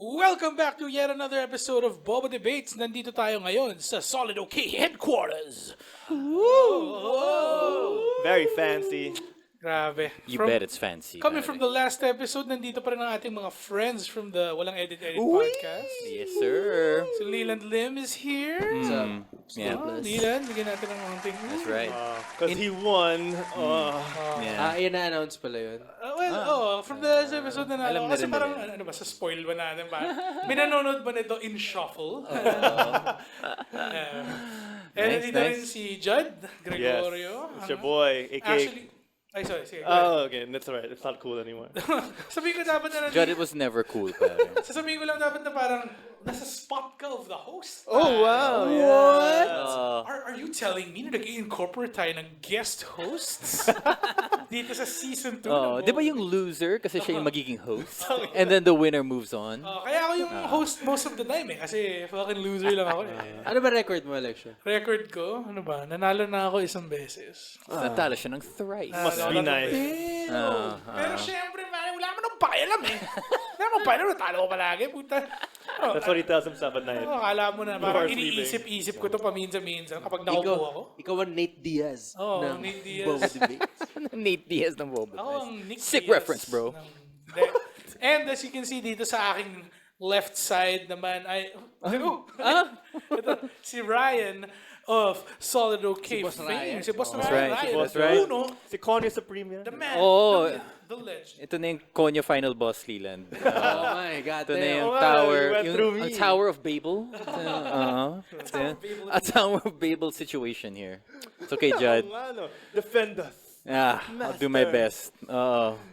Welcome back to yet another episode of Boba Debates. Nandito tayo ngayon sa Solid OK Headquarters. Very fancy. Grabe. You bet it's fancy. Coming from the last episode, nandito pa rin ang ating mga friends from the Walang Edit podcast. Yes, sir. So Leland Lim is here. Yeah. Leland, bigyan natin ng mga thing. That's right. Because he won. Yeah. Yun na-announce pala yun. From the last episode na Alam na kasi rin parang, nila. ano ba, sa spoil ba natin ba? May nanonood ba nito in shuffle? And Nice, nandito rin nice. si Judd Yes. Gregorio. It's your boy, aka. Actually, sorry, sige. go ahead. Oh, okay. That's alright. It's not cool anymore. Sabihin ko dapat na Judd, it was never cool, pare. sasabihin ko lang dapat na parang nasa spot ka of the host. Oh, wow. What? Are you telling me na nag-incorporate tayo ng guest hosts? Dito sa season 2. Oh, di ba yung loser kasi siya yung magiging host? And then the winner moves on. Kaya ako yung host most of the time kasi fucking loser lang ako Ano ba record mo, Alexia? Record ko, ano ba, nanalo na ako isang beses. Natalo siya ng thrice. Must be nice. Pero syempre, man, wala mo nang pakialam Wala mo pakialam, natalo ko palagi. Puta. That's what he tells himself at night. Akala mo na, parang Before sleeping. iniisip-isip ko to paminsan-minsan kapag nakupo ako. Ikaw ang Nate Diaz. Oo, ng Nate Diaz. Boba Debate. Nate Diaz ng Boba. Ako ang Nick Sick Diaz reference, bro. And as you can see dito sa aking left side naman ay ito, si Ryan of Solid OK Boss fame. Ryan. Si Boss That's Ryan. right, si Ryan, Boss the Ryan. Uno, Si Connie Supreme yan. the man, Oh. the legend. Ito na yung Konyo Final Boss, Leland. Oh my God. Ito na yung wow, tower, you went through yung me. Tower of Babel. A Tower of Babel situation here. It's okay, Judd. Ano, defend us. Yeah, I'll do my best.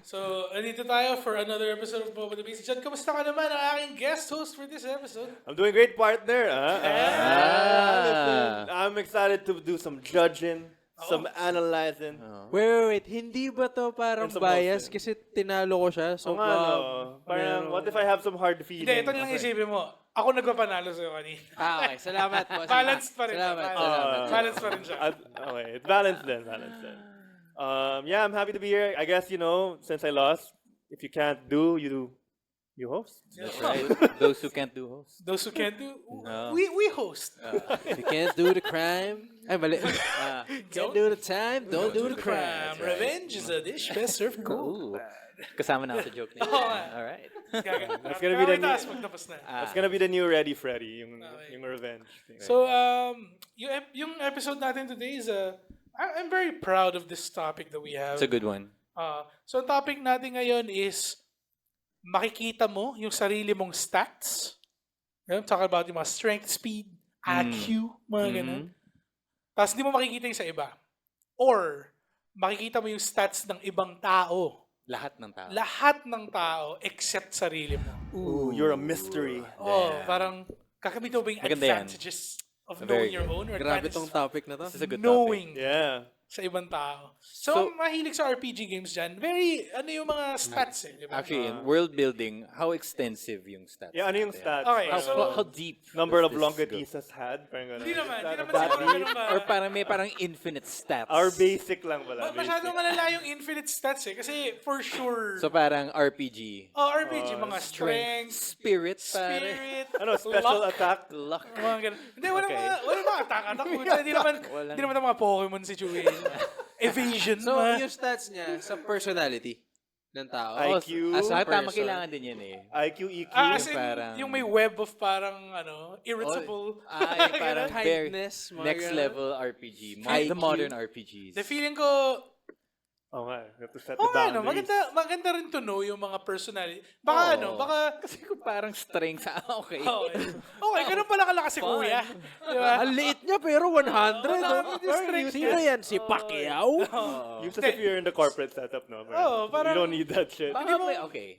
So, andito tayo for another episode of Boba Debates. John, kamusta ka naman ang aking guest host for this episode? I'm doing great, partner. Listen, I'm excited to do some judging, some analyzing. Wait. Hindi ba to parang And some bias? hosting. Kasi tinalo ko siya. So, So, parang, what if I have some hard feelings? Hindi, ito lang isipin mo. Ako nagpapanalo sa'yo kanina. Okay, salamat po. Balanced pa rin. Salamat. Balanced pa rin siya. Okay, it's balanced then. Yeah, I'm happy to be here. I guess, since I lost, if you can't do, you host. That's right. Those who can't do host. Those who can't do, No. we host. If you can't do the crime, ay mali. Can't do the time, don't do the crime. Revenge is a dish best served cold. Ooh. Kasama na ako sa joke na yun. All right. That's gonna be the new- Magtapos na. It's gonna be the new Ready Freddy, yung revenge thing. So, yung episode natin today is I'm very proud of this topic that we have. It's a good one. So, ang topic natin ngayon is makikita mo yung sarili mong stats. Talk about yung mga strength, speed, IQ, mga ganun. Tapos hindi mo makikita yung sa iba. Or, makikita mo yung stats ng ibang tao. Lahat ng tao. Lahat ng tao except sarili mo. Ooh, you're a mystery. Parang kakamitin mo ba yung Maganda yan. advantages of Very knowing your own or Grabe advantages tong topic na to. This is a good knowing Yeah. sa ibang tao. So, mahilig sa RPG games dyan. Very, yung mga stats di ba? Actually, in world building, how extensive yung stats? Yeah, ano yung stats? Okay, How, so, how deep? Number of does this longanies has had? Parang ganun. hindi naman That siguro deep? ganun ba? Or parang may parang infinite stats. Our basic lang pala. Masyadong malala yung infinite stats Kasi for sure, So parang RPG. RPG, mga strength, Spirit, pare. spirit, Ano, special luck, attack? Luck. mga ganun. Hindi, walang Okay. mga attack. Hindi naman ang mga Pokemon situation. Evasion. So, mga- yung stats niya sa personality ng tao. IQ. As a Tama, person. kailangan din yan eh. IQ, EQ. as in, parang- yung may web of parang, irritable. Ay, parang very Kindness, mga next ganun. level RPG. The IQ. modern RPGs. The feeling ko, Oh, nga. You have to set the boundaries. maganda rin to know yung mga personality. Baka Oo. baka, Kasi kung parang strength, okay. okay, ganun pala kalakas si kuya. Di ba? Ang liit niya pero 100. Marami yung strength Sino yan? Si Pacquiao? Useless if you're in the corporate setup, no? Parang- You don't need that shit. Baka may, okay.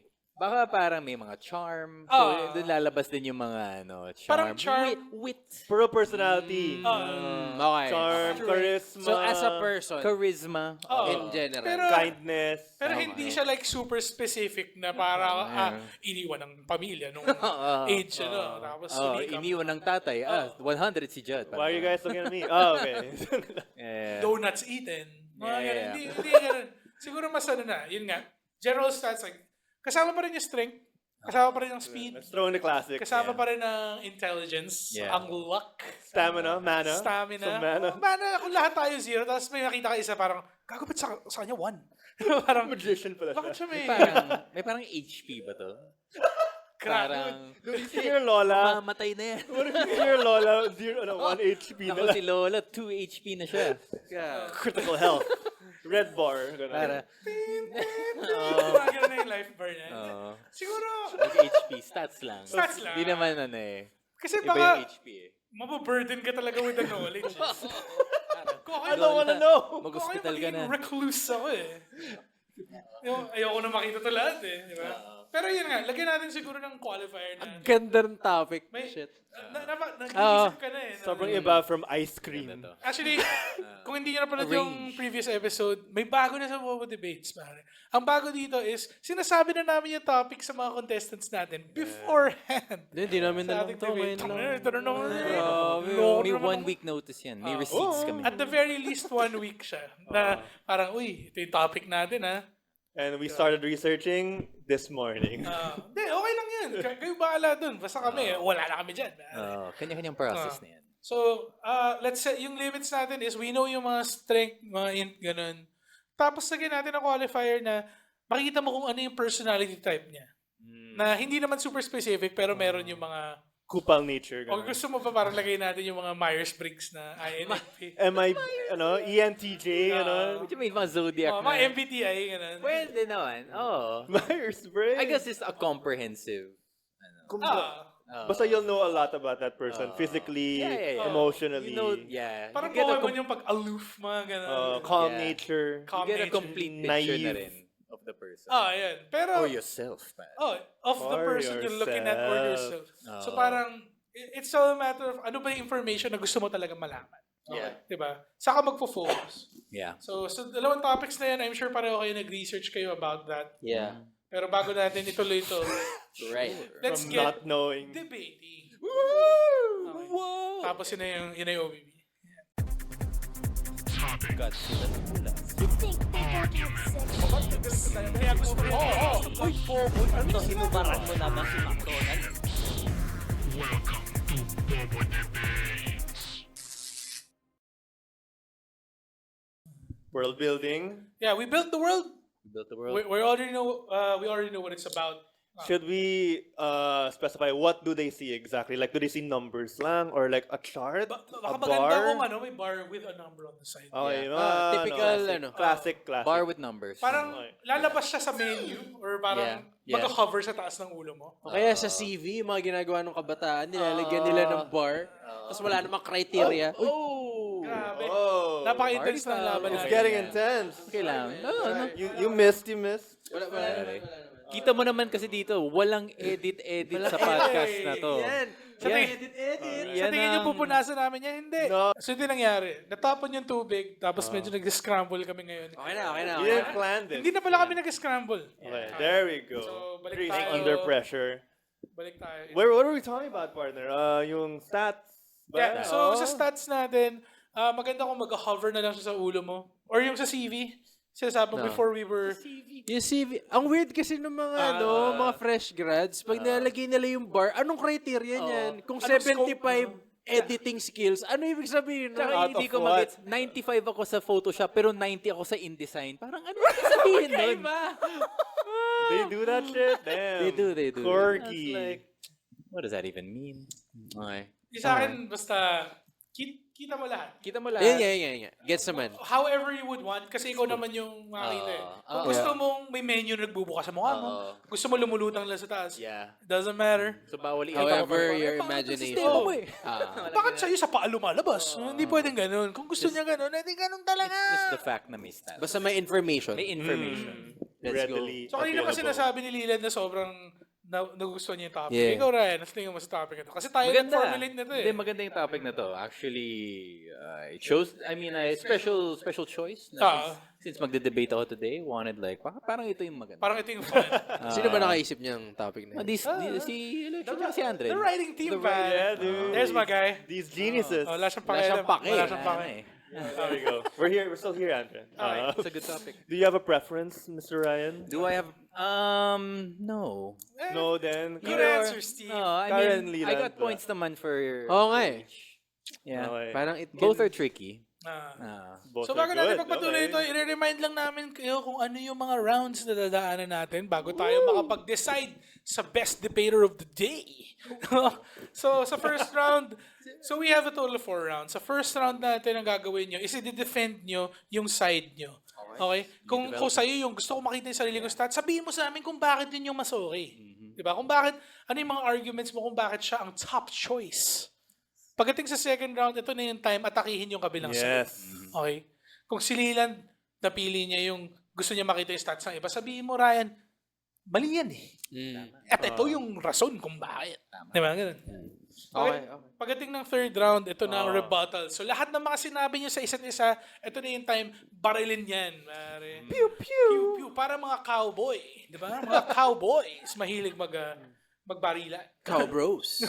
Baka parang may mga charm. So, doon lalabas din yung mga, charm. Parang charm. Wit. Puro personality. Okay. Charm, charisma. So, as a person, Charisma. in general. kindness. Pero hindi siya like super specific na para iniwan ng pamilya nung age, Tapos sumikat. Iniwan ng tatay. 100 si Judd. Why are you guys looking at me? Oh, okay. Donuts eaten. Mga Yeah, ganun. yeah. Hindi ganun. Siguro mas yun nga. General stats like, kasama pa rin yung strength. Kasama pa rin ang speed. Let's throw in the classic. Kasama pa rin ang intelligence. Yeah. Ang luck. Stamina, mana. Stamina. Some mana. Mana, kung lahat tayo 0, tapos may nakita ka isa parang, gago ba't sa kanya 1? Parang, Magician pala bakit siya. siya may... May parang HP ba to? Crack. Parang, Si your Lola. mamatay na yan. What if si your Lola, 1 HP na Ako lang. si Lola, 2 HP na siya. Critical health. Red bar. Ganun. Para, Mga ganun na yung life bar niya. Siguro, HP, stats lang. Stats lang. Di naman ano eh. kasi Iba baka, yung HP eh. mababurden ka talaga with the knowledge. Kung I ako, don't wanna know. Mag-hospital ka na. recluse ako eh. Ayoko na makita to lahat eh. Di ba? Pero yun nga, lagyan natin siguro ng qualifier na. Ganda ng topic. May, Shit. nag-iisip ka na eh. Sobrang iba from ice cream. Ganda to. Actually, kung hindi nyo napanood yung previous episode, may bago na sa Bobo Debates, pare. Ang bago dito is, sinasabi na namin yung topic sa mga contestants natin beforehand. Hindi namin Sa na ating lang to. debate. Ngayon lang. Ito na naman. May 1 week notice yan. May receipts kami. At the very least, 1 week siya. Na parang, uy, ito yung topic natin ha. And we started researching this morning. Hindi, okay lang yan. Kayo bahala dun. Basta kami, wala na kami dyan. Kanya-kanyang process na yan. So, let's say, yung limits natin is, we know yung mga strength, mga int, ganun. Tapos, lagyan natin ang qualifier na makikita mo kung ano yung personality type niya. Na hindi naman super specific, pero meron yung mga... Kupal nature. O Ganun. gusto mo pa parang lagay natin yung mga Myers-Briggs na INFP. ENTJ, Medyo may mga zodiac Mga na. MBTI, ganun. Pwede naman. Oo. Myers-Briggs. I guess it's a comprehensive. Basta you'll know a lot about that person. Physically, Yeah. emotionally. You know, yeah. Parang you get a Pokemon yung pag-aloof, mga ganun. calm Yeah. nature. You get a nature. complete picture na Naive. rin of the person. Yan. Pero, Or yourself, man. of the For person you're looking at or yourself. yourself. So parang, it's all a matter of ano ba yung information na gusto mo talaga malaman. Yeah. Diba? Saka magpo-focus. Yeah. So dalawang topics na yan, I'm sure pareho kayo nag-research kayo about that. Yeah. Pero bago natin ituloy ito, Right. let's From get not knowing. debating. Woo! Okay. Whoa! Tapos yun na yung OBB. God, sila sa pula. Kaya gusto ko Ano, hinubaran mo na ba si McDonald's? World building. Yeah, we built the world. We built the world. We already know what it's about. Should we specify what do they see exactly? Like, do they see numbers lang or like a chart? Baka a maganda bar? kung may bar with a number on the side. Okay, Yeah. mga, Typical, classic. Bar with numbers. Parang Okay. lalabas siya sa menu or parang Yeah. magka-cover sa taas ng ulo mo. O kaya sa CV, yung mga ginagawa ng kabataan, nilalagyan nila ng bar. Tapos wala namang criteria. Oh! Grabe. Oh, Napaka-intense ng Party laban foul. it's natin. getting intense. Okay lang. No. You missed. Pare. Kita mo naman kasi dito, walang edit sa podcast na to. Yan. Sa Yan. tingin, Yan sa tingin nyo ang- pupunasan namin yan? Hindi. No. So, hindi nangyari. Natapon yung tubig, tapos medyo nag-scramble kami ngayon. Okay na. You didn't plan this. Hindi na pala kami nag-scramble. Okay, there we go. So, balik Breathing tayo. under pressure. Balik tayo. What are we talking about, partner? Yung stats. ba? Yeah, so sa stats natin, maganda kung mag-hover na lang siya sa ulo mo. Or yung sa CV. Sinasabi mo before we were... Yung CV, ang weird kasi ng mga mga fresh grads, pag nilalagay nila yung bar, anong criteria niyan? Kung Anong 75 scope? editing skills, ano ibig sabihin? Tsaka Out hindi of ko what? mag-gets. 95 ako sa Photoshop, pero 90 ako sa InDesign. Parang ano ibig sabihin nun? They do that shit? Damn. They do. Corky. I was like, what does that even mean? Okay. Yung sa akin, basta... Kita mo lahat. Kita mo lahat. Yan. Gets naman. However you would want, kasi ikaw naman yung makakita eh. Kung gusto mong may menu na nagbubukas sa mukha mo, gusto mo lumulutang lang sa taas, Yeah. doesn't matter. So bawal However, your Parang imagination. sistema mo eh. Bakit sa'yo sa paa lumalabas? Hindi pwedeng ganun. Kung gusto niya ganun, edi ganun talaga. It's the fact na may stats. Basta may information. May information. Let's go. Readily So kanina pa available. sinasabi ni Lilan na sobrang nagustuhan niya yung topic. Yeah. Ikaw, Ryan, ano tingin mo sa topic na to? Kasi tayo nag-formulate na to eh. Hindi, maganda yung topic na to. Actually, it shows, I mean, a special choice. Na since magde-debate ako today, wanted like, parang ito yung maganda. Parang ito yung fun. Sino ba nakaisip niyang topic na yun? Si Andre. The writing team, man. Yeah, dude. There's my guy. These geniuses. Wala siyang Wala siyang pakialam. pake. Wala siyang pake. There you go. We're here. We're still here, Andren. It's a good topic. Do you have a preference, Mr. Ryan? Do I have no. No, then. Good answer, Steve. No, I Karen mean, I got Leland, points naman for Oo nga eh. each. Yeah. Okay. Parang it Both can- are tricky. Both So are bago natin good. magpatuloy ito, Okay. i-remind lang namin kayo kung ano yung mga rounds na dadaanan natin bago tayo makapag-decide sa best debater of the day. So sa first round, so we have a total of 4 rounds. Sa first round natin ang gagawin nyo is i-defend nyo yung side nyo. Okay? Kung sa'yo yung gusto ko makita yung sarili kong stats, sabihin mo sa amin kung bakit yun yung mas okay. Diba? Kung bakit, ano yung mga arguments mo kung bakit siya ang top choice. Pagdating sa second round, ito na yung time, atakihin yung kabilang side. Yes. Okay? Kung si Leland, napili niya yung gusto niya makita yung stats ng iba, sabihin mo, Ryan, mali yan eh. At ito yung rason kung bakit. Diba? Ganun. Okay. Pagdating ng third round, ito na ang rebuttal. So lahat ng mga sinabi niyo sa isa't isa, ito na yung time, barilin yan. Pare. Pew, pew! Pew, pew. Para mga cowboy. Diba? Mga cowboys. Mahilig magbarila. Cowbros.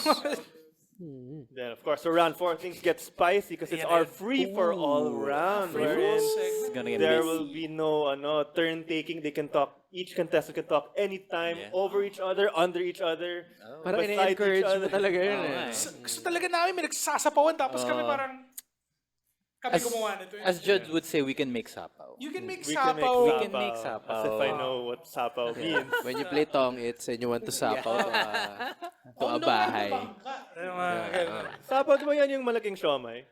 Then, of course, for round 4, things get spicy because it's our free-for-all round. Wherein It's gonna get there messy. will be no turn taking. They can talk. Each contestant can talk anytime, over each other, under each other, Parang beside ini-encourage each mo other. talaga yun eh. Gusto talaga namin, may nagsasapawan, tapos kami parang, kami gumawa nito. As Judd would say, we can make sapaw. You can make We can make sapaw. We can make sapaw. sapaw. As if I know what sapaw means. When you play tong its and you want to sapaw to a bahay. Sapaw, di ba yan yung malaking siomay?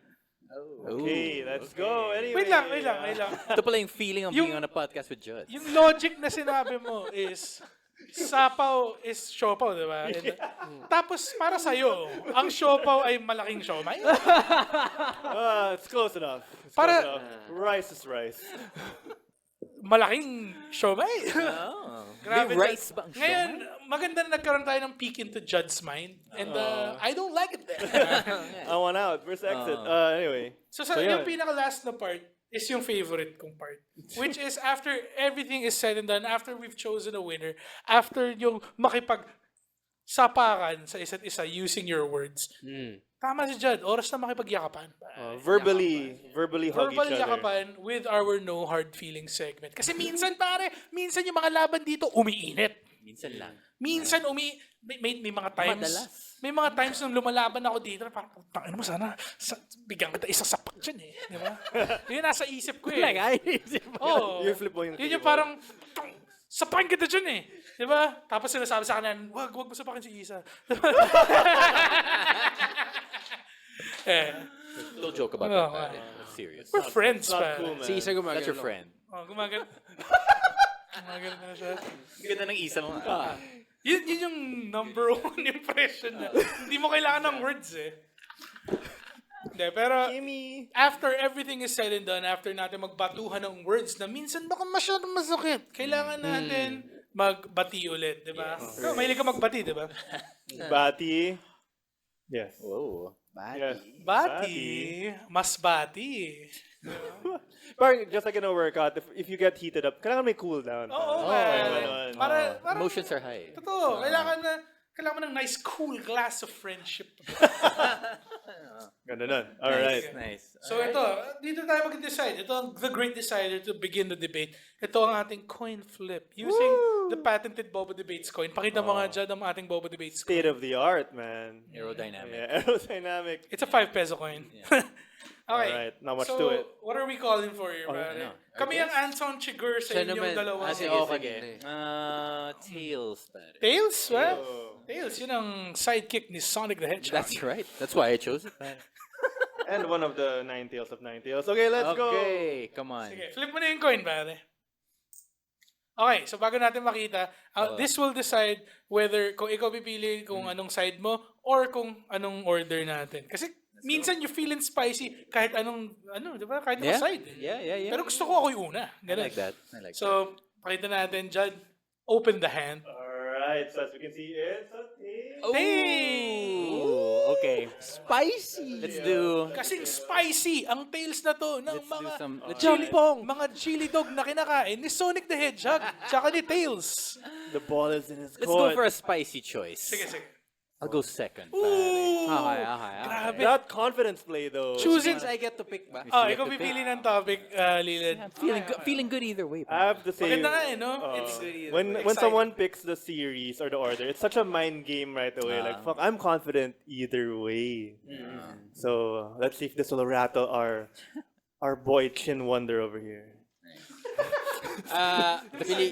Oh. Okay, let's go. Anyway. Wait lang. Ito pala yung feeling of Yung- being on a podcast with Judd. Yung logic na sinabi mo is, sapaw is siopaw, di ba? Tapos, para sa'yo, ang siopaw ay malaking siomay? It's close enough. It's Para- close enough. Rice is rice. Malaking siomay? Oh. Grabe May na- rice ba ang Ngayon, siomay? maganda na nagkaroon tayo ng peek into Judd's mind. And I don't like it there. I want out. First exit. Anyway. So, yun. yung pinaka-last na part is yung favorite kong part. Which is after everything is said and done, after we've chosen a winner, after yung makipag-sapakan sa isa't isa using your words. Tama si Judd, oras na makipagyakapan. Verbally hug Verbal each other. yakapan with our no hard feelings segment. Kasi minsan minsan yung mga laban dito umiinit. Minsan lang. Minsan may mga times. Madalas. May mga times nung lumalaban ako dito, parang, tangin mo sana, bigyan kita isa sapak dyan eh. Di ba? Yun nasa isip ko eh. Oo. You flip mo yung Yun yung table. parang, sapakin kita dyan eh. Di ba? Tapos sinasabi sa kanan, wag mo sapakin si Isa. Little joke about Oh, that, pare. That's serious. We're friends, Not pa. cool, man. Si Isa gumagano. That's your friend. Oh, gumagano. Gumagano na siya. Ganda ng isa mo. Yun yung number 1 impression na. Hindi mo kailangan ng words eh. Hindi, pero Kimmy. after everything is said and done, after natin magbatuhan ng words na minsan baka masyadong masakit, kailangan natin magbati ulit, di ba? Ikaw, mahilig ka magbati, di ba? Bati. Yes. Whoa. Yes. Bati. Mas bati. Parang just like in a workout, if you get heated up, kailangan may cool down. Oo, Ganon. Para, Emotions are high. totoo, kailangan mo ng nice cool glass of friendship. Ganda nun. Alright. Nice. So ito, dito tayo mag-decide. Ito ang the great decider to begin the debate. Ito ang ating coin flip. Using the patented Bobo Debates coin. Pakita mo nga dyan ang ating Bobo Debates coin. State of the art, man. Aerodynamic. Yeah, aerodynamic. It's a 5 peso coin. Okay. Alright, not much so, to it. what are we calling for here, pare? no. Kami ang Anton Chigurh sa Siya inyong naman. dalawang. Sige, Okay. sige. Tails, pare. Tails, ba? Oh. Tails, yun ang sidekick ni Sonic the Hedgehog. That's right. That's why I chose it. And one of the 9 tails of 9 tails. Okay, let's go. Okay, come on. Sige, flip mo na yung coin, pare. Okay, so bago natin makita, this will decide whether kung ikaw pipili kung anong side mo or kung anong order natin. Kasi minsan you feeling spicy kahit di ba? Kahit anong Yeah. side. Yeah. Pero gusto ko ako yung una. I Ganun. like that. I like that. So, pakita natin, Judd. Open the hand. Alright, so as we can see, it's a tail. Ooh, okay. Spicy! Let's do. Kasing spicy ang tails na to ng Let's do mga some. Let's mga chili dog na kinakain ni Sonic the Hedgehog tsaka ni Tails. The ball is in his Let's go court. for a spicy choice. Sige. I'll go second. Ooh, Okay. Grabe. That confidence play though. Choosing. Since I get to pick ba? Ikaw pipili ng topic, Leland. Feeling good either way. I have to say, Maganda nga no? It's when exciting. someone picks the series or the order, it's such a mind game right away. Like, fuck, I'm confident either way. So let's see if this will rattle our boy Chin Wonder over here. Pili.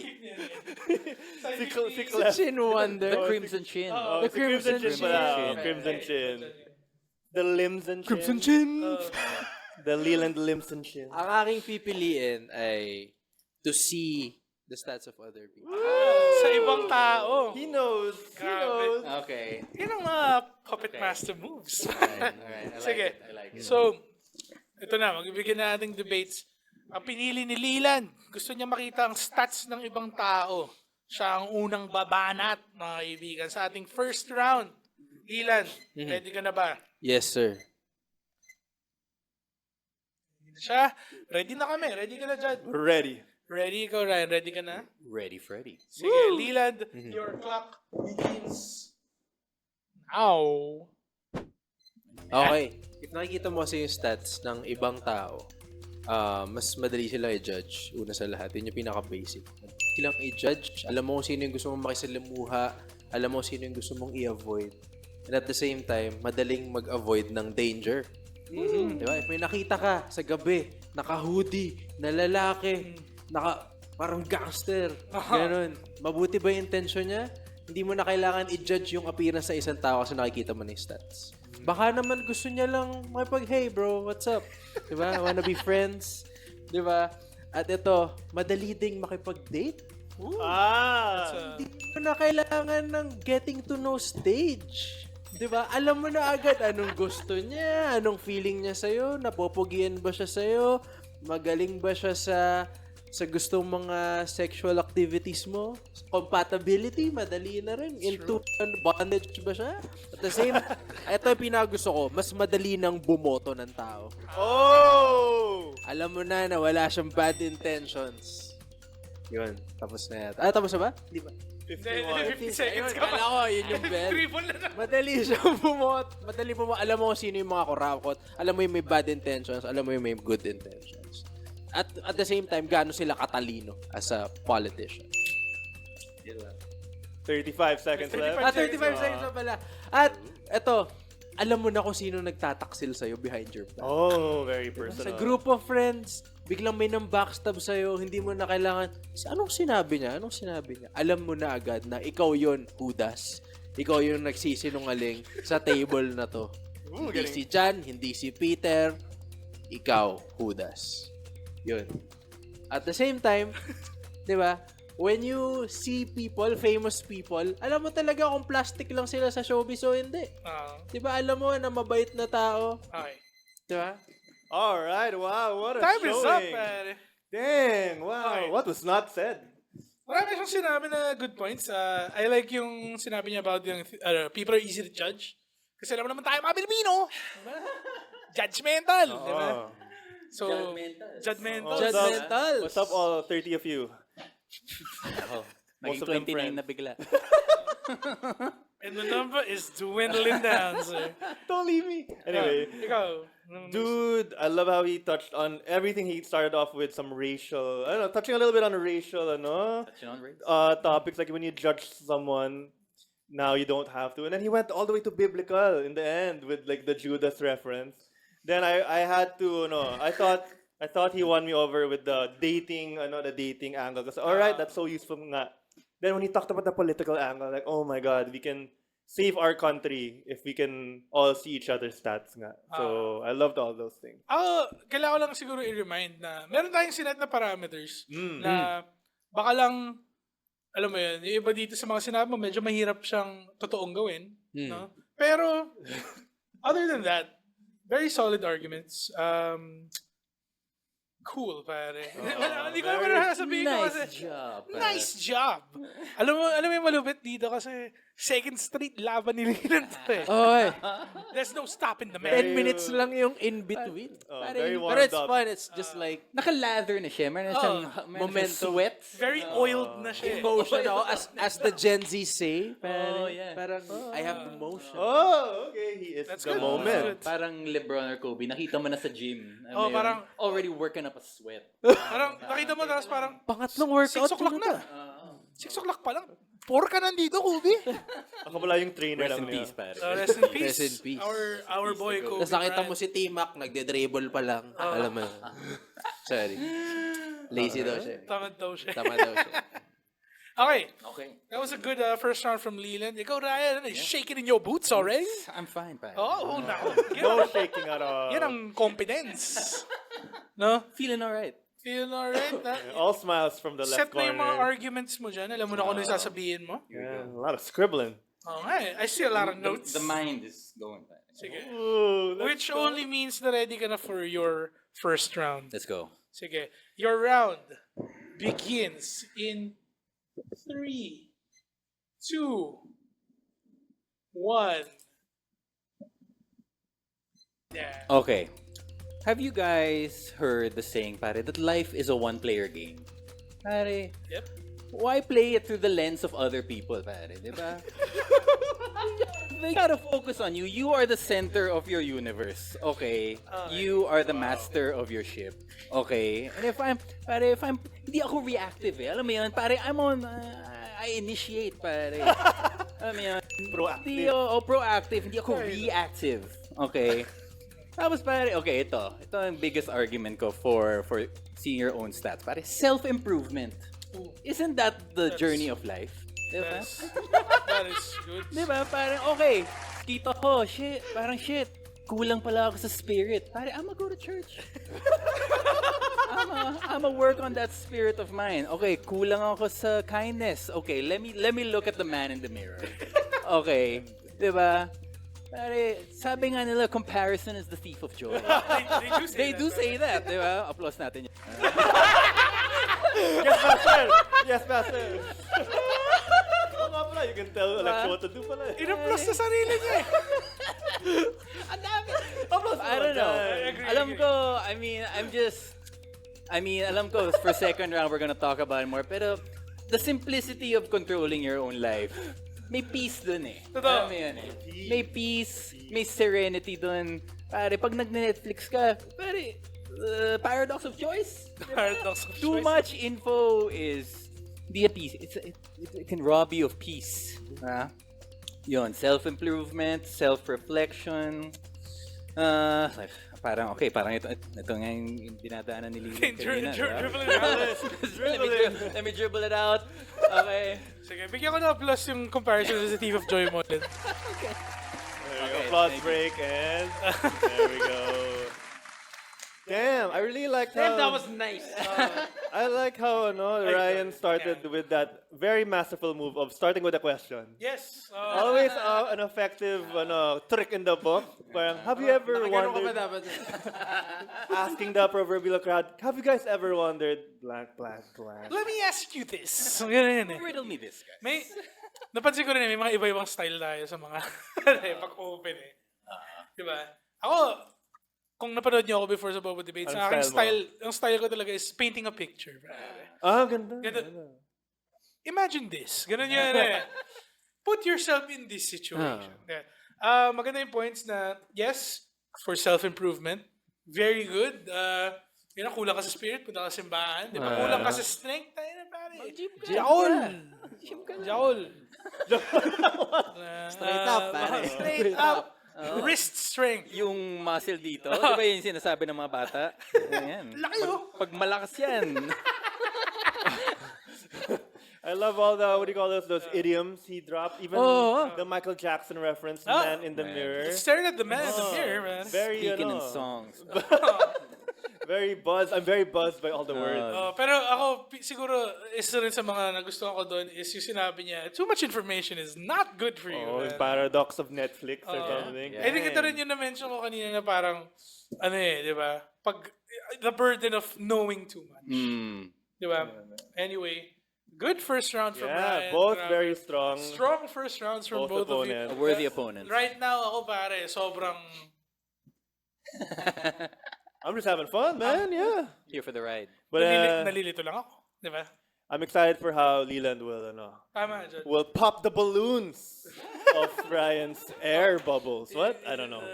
Six left. Chin Wonder. The Crimson Chin. Oh, The si Crimson Crimson Chin pala. Chin. Oh, Crimson Chin. The Limbs and Chin. Crimson Chin. The Leland Limbs and Chin. Ang aking pipiliin ay to see the stats of other people. Sa ibang tao. He knows. He Grabe. knows. Okay. Yan ang mga puppet master moves. Alright. Sige. I like it. So, ito na, magbibigyan na nating debates. Ang pinili ni Leland, gusto niya makita ang stats ng ibang tao. Siya ang unang babanat, mga kaibigan, sa ating first round. Leland, ready ka na ba? Yes, sir. Siya, ready na kami. Ready ka na, Jad? Ready. Ready ikaw, Ryan. Ready ka na? Ready, Freddy. Sige, Leland, your clock begins now. Okay. If nakikita mo kasi yung stats ng ibang tao, mas madali sila i-judge. Una sa lahat, yun yung pinaka-basic. Silang i-judge, alam mo kung sino yung gusto mong makisalamuha, alam mo sino yung gusto mong i-avoid. And at the same time, madaling mag-avoid ng danger. Diba? If may nakita ka sa gabi, naka-hoodie, na lalaki, parang gangster, ganun. Mabuti ba yung intention niya? Hindi mo na kailangan i-judge yung appearance sa isang tao kasi nakikita mo na yung stats. Baka naman gusto niya lang hey bro, what's up? Diba? Wanna be friends? Diba? At ito, madali ding makipag-date. Hindi mo na kailangan ng getting to know stage. Diba? Alam mo na agad anong gusto niya, anong feeling niya sa'yo, napopogian ba siya sa'yo, magaling ba siya sa gustong mga sexual activities mo, compatibility, madali na rin. Into bondage ba siya? At the same, ito yung pinagusto ko, mas madali nang bumoto ng tao. Oh! Alam mo na wala siyang bad intentions. Yun, tapos na yata. Tapos na ba? Di ba? 50 seconds ka Kala pa. ko, yun yung bell. Triple na na. Madali siyang bumot. Madali bumot. Alam mo kung sino yung mga kurakot. Alam mo yung may bad intentions. Alam mo yung may good intentions. At the same time, gaano sila katalino as a politician. 35 seconds left. 35 seconds na pala. At eto, alam mo na kung sino nagtataksil sa'yo behind your back. Oh, very Sa personal. group of friends, biglang may nang backstab sa'yo, hindi mo na kailangan, anong sinabi niya? Anong sinabi niya? Alam mo na agad na ikaw yon Judas. Ikaw yung nagsisinungaling sa table na to. Hindi galing. si John, hindi si Peter, ikaw, Judas. Yun. At the same time, di ba, when you see people, famous people, alam mo talaga kung plastic lang sila sa showbiz o hindi. Di ba, alam mo na mabait na tao. Okay. Di ba? All right, wow, what a Time is up, showing. pare. Dang, wow, Okay. what was not said? Marami siyang sinabi na good points. I like yung sinabi niya about yung people are easy to judge. Kasi alam mo naman tayo mga Pilipino. Diba? Judgmental. Diba? So, judgmental. Judgmental. What's up, all 30 of you? Naging Most of them 29 friends. na bigla. And the number is dwindling down, sir. Don't leave me. Anyway, Ikaw. dude, I love how he touched on everything. He started off with some racial, I don't know, touching a little bit on racial, Touching on race? topics, like when you judge someone, now you don't have to. And then he went all the way to biblical in the end with like the Judas reference. Then I had to, I thought he won me over with the dating, the dating angle. Kasi, all right, that's so useful nga. Then when he talked about the political angle, like, oh my God, we can save our country if we can all see each other's stats nga. So I loved all those things. Kailangan ko lang siguro i-remind na meron tayong sinet na parameters na baka lang, alam mo yun, yung iba dito sa mga sinabi mo, medyo mahirap siyang totoong gawin. No? Pero, other than that, very solid arguments. Cool, pare. Hindi ko naman sasabihin ko kasi. Nice job. Nice job! Alam mo yung malupit dito kasi Second Street, laban ni Leland to eh. Oy, There's no stopping the 10 man. minutes lang yung in between. very Pero warmed it's up. fun. It's just like Naka-lather na siya. Meron siyang momentum. sweat. Very oiled na siya. emotion. As the Gen Z say, Oh, yeah. parang I have emotion. Oh, okay. He is That's the good. moment. Parang LeBron or Kobe. Nakita mo na sa gym. Alam Oh, mo yun? parang- Already working up a sweat. Parang, nakita mo, tapos parang, Pangatlong 6 workout. o'clock na. 6 o'clock pa lang. 4 ka nandito, Kobe. Ako pala yung trainer Rest lang in niya. peace, pare. Rest in peace. Rest in peace. Our boy, Kobe Tapos nakita mo Bryant. si T-Mac, nagde-dribble pa lang. Alam mo. Sorry. Lazy daw siya. Tamad daw siya. Tama daw siya. Okay. Okay. That was a good first round from Leland. Ikaw, Ryan, shaking in your boots already? I'm fine, pare. Oh, no. No shaking at all. Yan ang confidence. No? Feeling alright. Feeling alright? All smiles from the Set left mo yung mga corner. arguments mo dyan. Alam mo na kung ano yung sasabihin mo. Yeah, a lot of scribbling. Okay. I see a lot of notes. The mind is going, pare. Sige. Ooh, Which only means na ready ka na for your first round. Let's go. Sige. Your round begins in 3, 2, 1. Yeah. Okay. Have you guys heard the saying, pare, that life is a one-player game? Pare, Yep. why play it through the lens of other people, pare? Di ba? They gotta focus on you. You are the center of your universe. Okay? You are the master of your ship. Okay? And if I'm, hindi ako reactive eh. Alam mo yun, pare, I initiate, pare. Alam mo yun? Proactive. Hindi ako proactive, hindi ako reactive. Okay? Tapos pare, okay, ito ang biggest argument ko for seeing your own stats. Pare, self-improvement. Isn't that the journey of life? Diba? That is good. Diba? Parang, okay, kita ko, shit, kulang pala ako sa spirit. Pare, I'ma go to church. I'ma work on that spirit of mine. Okay, kulang ako sa kindness. Okay, let me look at the man in the mirror. Okay, diba? Pare, sabi nga nila, comparison is the thief of joy. They do say that, diba? Applause natin yun. Yes, master! Yes, master! Oo nga pala, you can tell Alexa what to do pala. In-applause sa sarili niya eh. Ang dami. I don't know. Alam ko, alam ko, for second round, we're gonna talk about it more. Pero, the simplicity of controlling your own life, may peace dun eh. Totoo. Alam mo yun eh. May peace, may serenity dun. Pare, pag nag-Netflix ka, pare, paradox of choice. Paradox of Too choice. much info is hindi a peace. It can rob you of peace. Ha? Yun, self-improvement, self-reflection. Parang ito nga yung dinadaanan ni Lily kanina. Dribble it out. Let me dribble it out. Okay. Sige, bigyan ko na plus yung comparison sa Thief of Joy mo din. There we go. Applause break and there we go. Damn, I really like how... That was nice. I like how Ryan started with that very masterful move of starting with a question. Yes. Always an effective trick in the book. Parang, have you ever Nakagano ka ba wondered, dapat? asking the proverbial crowd, have you guys ever wondered, blank, blank, blank? Let me ask you this. Ganun eh. Riddle me this, guys. May, napansin ko rin may mga iba-ibang style tayo sa mga pag-open eh. Diba? Ako, kung napanood niyo ako before sa Bobo Debates, Anong ang aking style mo? style, ang style ko talaga is painting a picture. Ganda. Ganda. Imagine this. Ganun yan eh. Put yourself in this situation. Yeah. Maganda yung points na, yes, for self-improvement, very good. Yun ang kulang ka sa spirit, punta ka sa simbahan. Di ba? Kulang ka sa strength, tayo na pare. Jaol! Jaol! Straight up, pare. Straight up! Wrist strength. Yung muscle dito, di ba yung sinasabi ng mga bata? Ayan. Laki oh! Pag malakas yan. I love all the, what do you call those idioms he dropped. Even the Michael Jackson reference, man in the mirror. Staring at the man in the mirror, man. Very, Speaking in songs. very buzzed. I'm very buzzed by all the words. Pero ako, siguro, isa rin sa mga nagustuhan ko doon is yung sinabi niya, too much information is not good for you. The man. paradox of Netflix or something. I think ito rin yung na-mention ko kanina na parang, di ba? The burden of knowing too much. Di ba? Anyway, Good first round from Yeah, Ryan. both Grabe. very strong. Strong first rounds from Both both of opponents. A you. worthy opponent. Right now, ako pare, sobrang... I'm just having fun, man. Yeah. Here for the ride. But nalilito lang ako. Di ba? I'm excited for how Leland Tama, Judge. will pop the balloons of Ryan's air bubbles. What? I don't know.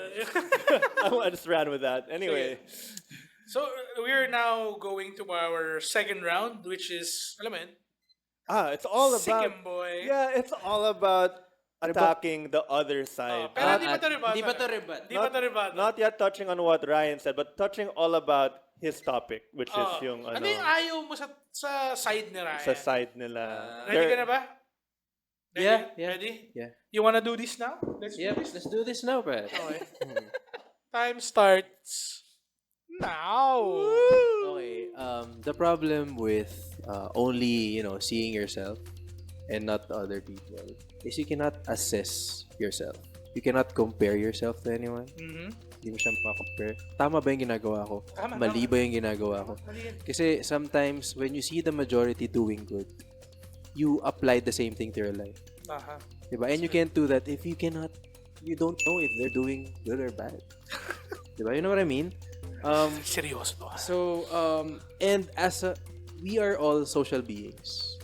I just ran with that. Anyway. So, we're now going to our second round, which is, alam mo yun, It's all about. Sikkim boy. Yeah, it's all about attacking the other side. Pero hindi pa to rebuttal. Hindi pa to rebut. Hindi pa to rebuttal. Not yet touching on what Ryan said, but touching all about his topic, which is yung ano yung ayaw mo sa side ni Ryan? sa side nila. Ready ka na ba? Ready? Yeah, yeah. Ready? Yeah. You wanna do this now? Let's Yep, do this. let's do this now, Brad. Okay. Time starts now. Okay, the problem with only, seeing yourself and not other people is you cannot assess yourself. You cannot compare yourself to anyone. Mhm. Hindi mo siya makakompare. Tama ba yung ginagawa ko? Tama, Mali ba yung ginagawa ko? Mali yan. Kasi sometimes, when you see the majority doing good, you apply the same thing to your life. Aha. Diba? And you can't do that if you don't know if they're doing good or bad. Diba? You know what I mean? Seryoso to. So, and we are all social beings.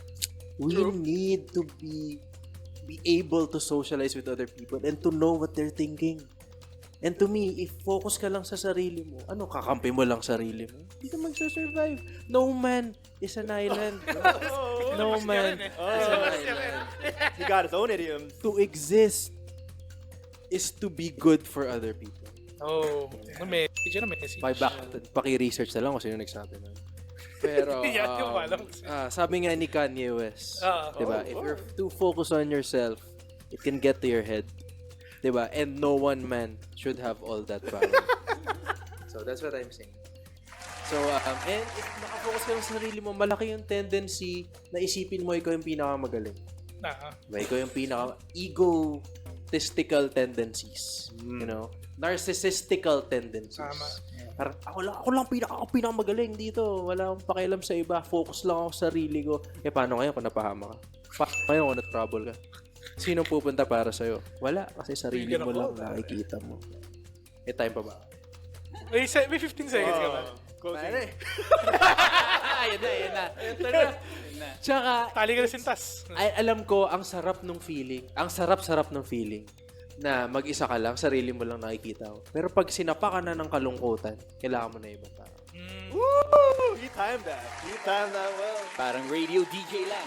We need to be able to socialize with other people and to know what they're thinking. And to me, if focus ka lang sa sarili mo, kakampi mo lang sarili mo, hindi ka magsasurvive. No man is an island. No man is an island. He got his own idioms. To exist is to be good for other people. Oh, message na message. Paki-research na lang kung sino nagsabi nun. Pero, Yan yung walang sabi nga ni Kanye West, diba? If you're too focused on yourself, it can get to your head. Diba? And no one man should have all that power. So, that's what I'm saying. So, and if nakafocus ka lang sa sarili mo, malaki yung tendency na isipin mo ikaw yung pinakamagaling. Diba? Ikaw yung egotistical tendencies. You know? Narcissistical tendencies. Tama. Parang, ako lang pinakamagaling dito. Wala akong pakialam sa iba. Focus lang ako sa sarili ko. Paano ngayon kung napahama ka? Paano ngayon kung na-trouble ka? Sinong pupunta para sa'yo? Wala. Kasi sarili mo lang nakikita mo. Time pa ba? May 15 seconds ka ba? Pare. Ayun na. Tsaka, Tali ka na sintas. alam ko, ang sarap ng feeling. Ang sarap-sarap ng feeling na mag-isa ka lang, sarili mo lang nakikita mo. Pero pag sinapa ka na ng kalungkutan, kailangan mo na ibang tao. Woo! He timed that. He timed that well. Parang radio DJ lang.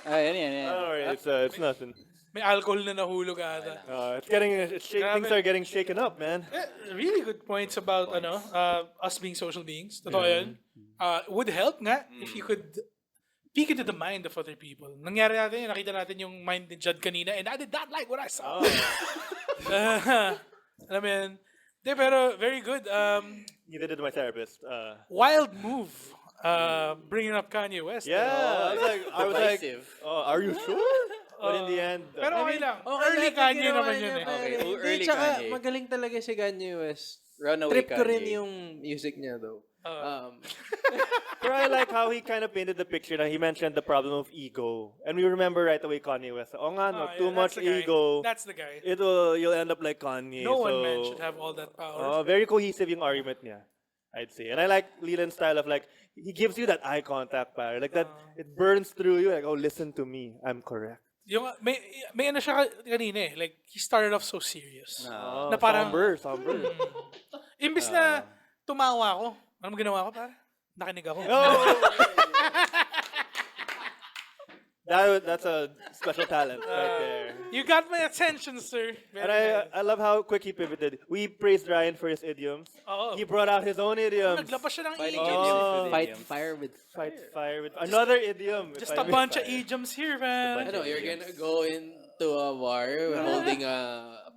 Yan. Don't worry, it's nothing. May alcohol na nahulog ata. Things are getting shaken up, man. Really good points about us being social beings. Totoo yun. Would help nga if you could peek into the mind of other people. Nangyari natin yun, nakita natin yung mind ni Judd kanina and I did not like what I saw. Alam mo yun? Pero very good. Neither did my therapist. Wild move. Bringing up Kanye West. Yeah, I was like, Divisive. are you sure? But in the end, Pero okay lang. Early Kanye naman yun eh. Okay, Hindi, early tsaka Kanye. magaling talaga si Kanye West. Runaway Trip ko rin Kanye. yung music niya though. but I like how he kind of painted the picture. He mentioned the problem of ego, and we remember right away Kanye West. Oh nga, no, too much ego. That's the guy. You'll end up like Kanye. No so, one man should have all that power. Very cohesive yung argument niya, I'd say. And I like Leland's style of like, he gives you that eye contact power. Like that, it burns through you. Like, oh, listen to me. I'm correct. Yung, may ano siya kanina eh. Like, he started off so serious. Oh, Na parang- somber. Imbis na tumawa ako, anong ginawa ko para? Nakinig ako. That's a special talent right there. You got my attention, sir. And I love how quick he pivoted. We praised Ryan for his idioms. Oo. He brought out his own idioms. Naglabas siya ng Fighting idioms. idioms with Fight idioms. fire with Fight fire with another idiom. if Just I a may. bunch of idioms here, man. you're gonna go into a war holding a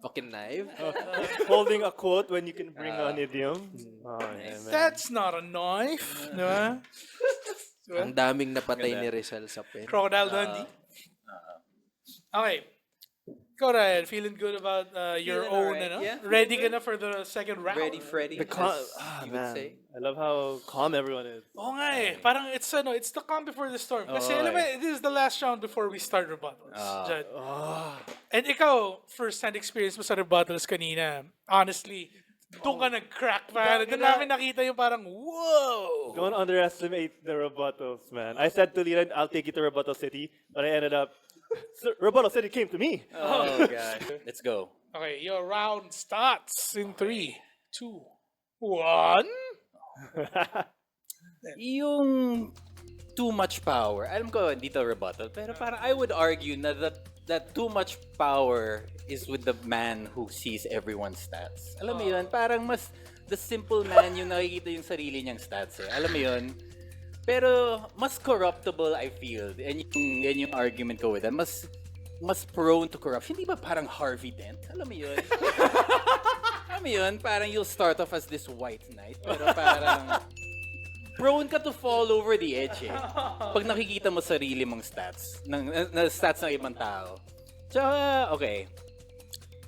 fucking knife? Holding a quote when you can bring an idiom. Oh, yeah, man. That's not a knife. Diba? Ang daming napatay ni Rizal sa pen. Crocodile Dundee. Okay. Ikaw, Ryan, feeling good about your Feeling own, alright, ano? yeah. Ready ka na for the second round? Ready, Freddy. The as you would man, say. I love how calm everyone is. Oo nga eh. Parang it's the calm before the storm. Kasi Oo, alam mo, eh. this is the last round before we start rebuttals. Jud. Ah. And ikaw, first-hand experience mo sa rebuttals kanina, honestly, doon ka nag-crack, man. Doon namin nakita yung parang, whoa! Don't underestimate the rebuttals, man. I said to Leland, I'll take you to Rebuttal City, but I ended up, Rebuttal City came to me. Oh, God. Let's go. Okay, your round starts in 3, 2, 1. Yung too much power. Alam ko, hindi to rebuttal. Pero parang I would argue na that too much power is with the man who sees everyone's stats. Alam mo yun? Parang mas the simple man yung nakikita yung sarili niyang stats eh. Alam mo yun? Pero mas corruptible I feel. Yan yung argument ko with that. Mas prone to corruption. Hindi ba parang Harvey Dent? Alam mo yun? Alam mo yun? Parang you'll start off as this white knight. Pero parang prone ka to fall over the edge eh. Pag nakikita mo sarili mong stats, stats ng ibang tao. Tsaka, okay.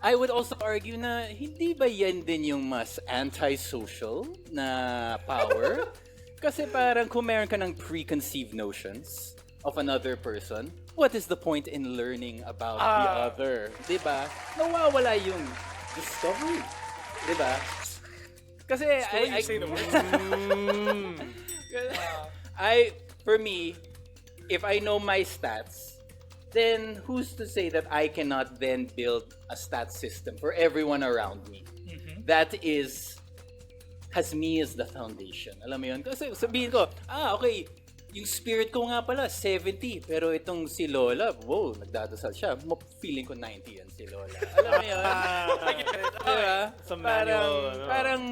I would also argue na hindi ba yan din yung mas anti-social na power? Kasi parang kung meron ka ng preconceived notions of another person, what is the point in learning about the other? Diba? Nawawala yung discovery. Diba? Kasi I say the word. for me, if I know my stats, then who's to say that I cannot then build a stat system for everyone around me that has me as the foundation. Alam mo yun? Kasi sabihin ko, okay, yung spirit ko nga pala, 70. Pero itong si Lola, wow, nagdadasal siya. Feeling ko 90 yan si Lola. Alam mo yun? Diba? Sa manual, ano? Parang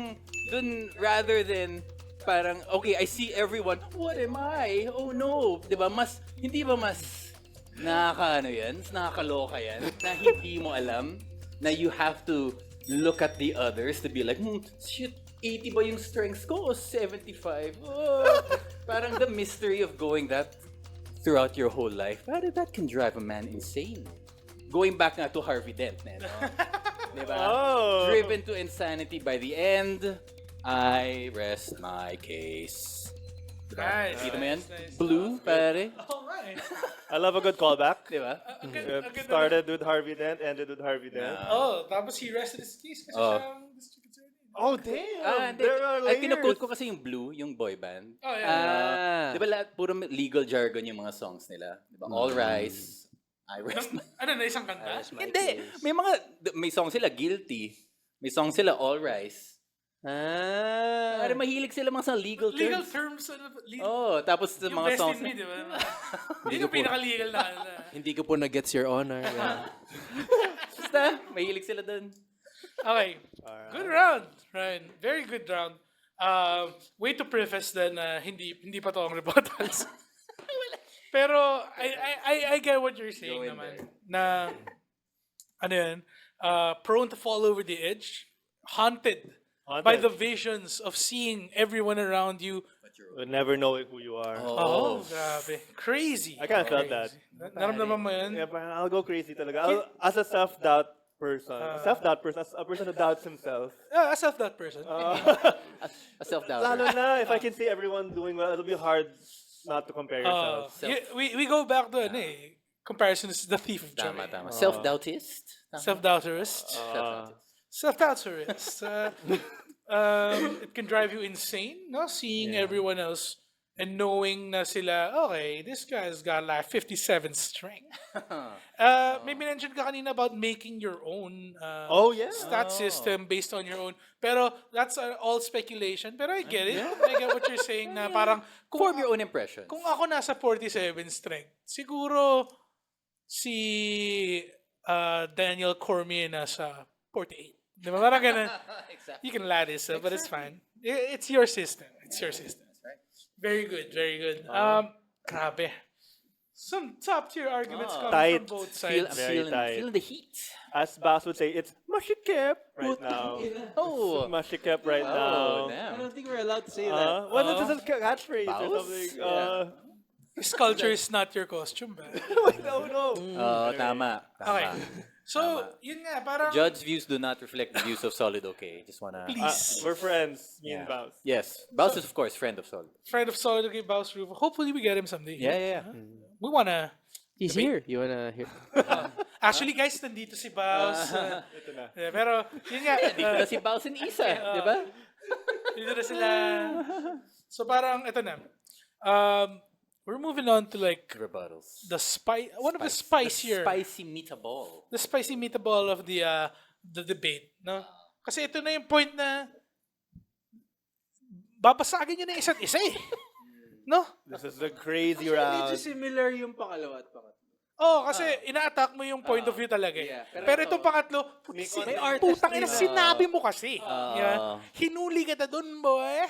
dun, rather than parang, okay, I see everyone, what am I? Oh no. Diba? Hindi ba mas nakakaano yan? Nakakaloka yan? Na hindi mo alam na you have to look at the others to be like, shit, 80 ba yung strengths ko o 75? Oh, parang the mystery of going that throughout your whole life, that can drive a man insane. Going back nga to Harvey Dent, no? Diba? Oh. Driven to insanity by the end, I rest my case. Diba? Nice, Kita mo yan? nice. Blue, pare. Alright. I love a good callback. Diba? It started with Harvey Dent, ended with Harvey Dent. Oh, tapos he rested his case kasi Oh. siya ang district attorney. Oh, damn! Hindi. There are Ay, layers. kinukote ko kasi yung Blue, yung boy band. Oh, yeah. Di ba lahat, puro legal jargon yung mga songs nila? Di ba? All Rise, I Rest My... Ano na, isang kanta? Hindi! May song sila, Guilty. May song sila, All Rise. Pare mahilig sila mga sa legal terms. Legal terms. Oh, tapos sa Yung mga best songs. in me, di ba? Yun yung pinaka-legal na. Hindi ko po na-gets your honor. Yeah. Basta, mahilig sila dun. Okay. Good round, Ryan. Very good round. Way to preface then hindi pa to ang rebuttals. Pero I get what you're saying Go in naman. there. Na ano yan, prone to fall over the edge, haunted by the visions of seeing everyone around you. You'll never know who you are. Oh, grabe. Crazy. I kind of felt that. Naramdaman mo yun? Yeah, parang I'll go crazy talaga. As a self-doubt person, as a person who doubts himself. Yeah, a self-doubt person. A self-doubter. Lalo na, if I can see everyone doing well, it'll be hard not to compare yourself. We go back to comparison is the thief of joy. Tama. Self-doubtist? Self-doubterist. Self-doubterist. It can drive you insane, no? Seeing everyone else and knowing na sila, okay, this guy's got like 57 strength. May mention ka kanina about making your own Oh, yeah. stat system based on your own. Pero that's all speculation. Pero I get it. I get what you're saying na parang Form your own impression. kung ako nasa 47 strength, siguro si Daniel Cormier nasa 48. Di ba? Parang ganun. Exactly. You can lie this, but it's fine. It's your system. It's your system. Very good, very good. Grabe. Some top tier arguments come Tight. from both I'm sides. Very tight. feeling the heat. As Bas would say, it's mashikep right now. Oh. Mashikep right now. Oh, damn. I don't think we're allowed to say that. What is this catchphrase or Baus? something? This culture is not your costume, ba? No. Oh, tama. Okay. So, yun nga, parang... Jud's views do not reflect the views of Solid OK. Just wanna... Please. We're friends, me and Yeah. Baus. Yes. Baus is, of course, friend of Solid. Friend of Solid, okay, Baus Rufo. Hopefully, we get him someday. Yeah. We wanna... He's here. You wanna hear? Actually, guys, nandito si Baus. Ito na. Pero, yun nga. Dito na si Baus and Isa, di ba? Dito na sila. So, parang, ito na. We're moving on to like Rebuttals. the one of the spicier, Spicy meatball. the spicy meatball of the debate, no? Kasi ito na yung point na babasagin nyo na isa't isa eh. No? This is the crazy Medyo round. similar yung pangalawa at pangatlo. Oh, kasi ina-attack mo yung point of view talaga eh. Yeah. Pero itong pangatlo, May putang ina, sinabi mo kasi. Ah. Yeah. Hinuli ka na dun, boy.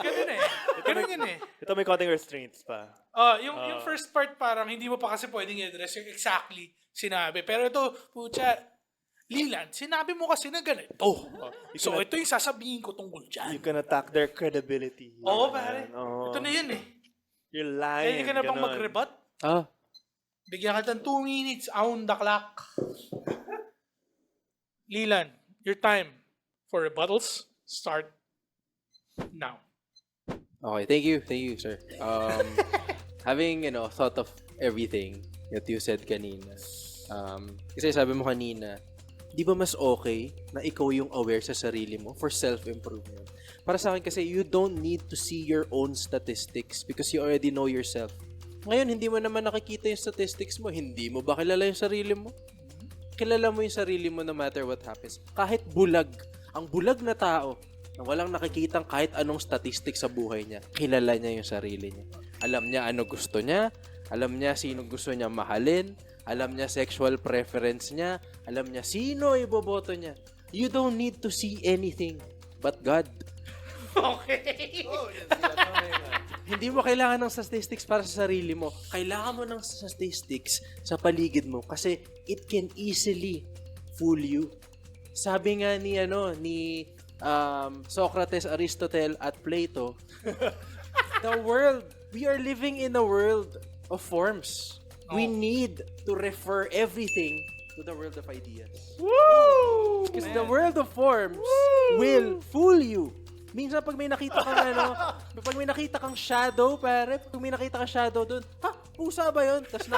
Ganun eh. Ganun yun eh. Ito may konting restraints pa. Yung first part parang hindi mo pa kasi pwedeng i-address yung exactly sinabi. Pero ito, pucha, Leland, sinabi mo kasi na ganito. So ito yung sasabihin ko tungkol dyan. You can attack their credibility. Oo, pare. Oo. Ito na yun eh. You're Kaya lying. ka na bang ganun. mag-rebut? Bigyan ka ng 2 minutes on the clock. Leland, your time for rebuttals start now. Okay, thank you, sir. Having, thought of everything that you said kanina, kasi sabi mo kanina, di ba mas okay na ikaw yung aware sa sarili mo for self-improvement? Para sa akin kasi, you don't need to see your own statistics because you already know yourself. Ngayon, hindi mo naman nakikita yung statistics mo. Hindi mo ba kilala yung sarili mo? Kilala mo yung sarili mo no matter what happens. Kahit bulag, ang bulag na tao, na walang nakikitang kahit anong statistics sa buhay niya, kilala niya yung sarili niya. Alam niya ano gusto niya, alam niya sino gusto niya mahalin, alam niya sexual preference niya, alam niya sino iboboto niya. You don't need to see anything but God. Okay. Hindi mo kailangan ng statistics para sa sarili mo. Kailangan mo ng statistics sa paligid mo kasi it can easily fool you. Sabi nga ni Socrates, Aristotle at Plato, we are living in a world of forms. We need to refer everything to the world of ideas. Woo! Because the world of forms will fool you. Minsan pag may nakita kang pag may nakita kang shadow, pare, pag may nakita kang shadow doon, pusa ba 'yon? Tapos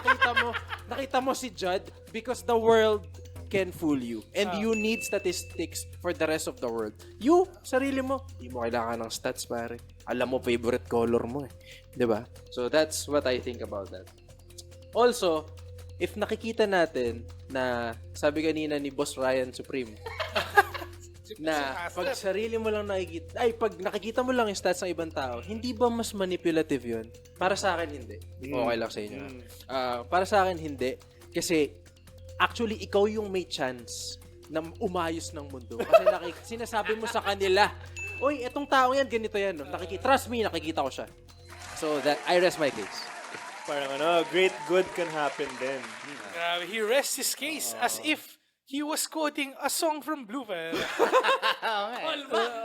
nakita mo si Judd because the world can fool you. And you need statistics for the rest of the world. You, sarili mo, hindi mo kailangan ng stats, pare. Alam mo favorite color mo eh. 'Di ba? So that's what I think about that. Also, if nakikita natin na sabi kanina ni Boss Ryan Supreme, na pag sarili mo lang pag nakikita mo lang yung stats ng ibang tao, hindi ba mas manipulative yun? Para sa akin, hindi. Okay lang sa inyo. Para sa akin, hindi. Kasi, actually, ikaw yung may chance na umayos ng mundo. Kasi sinasabi mo sa kanila, oy, etong tao yan, ganito yan. No? Trust me, nakikita ko siya. So, I rest my case. Parang great good can happen then. He rests his case as if he was quoting a song from Blue Band.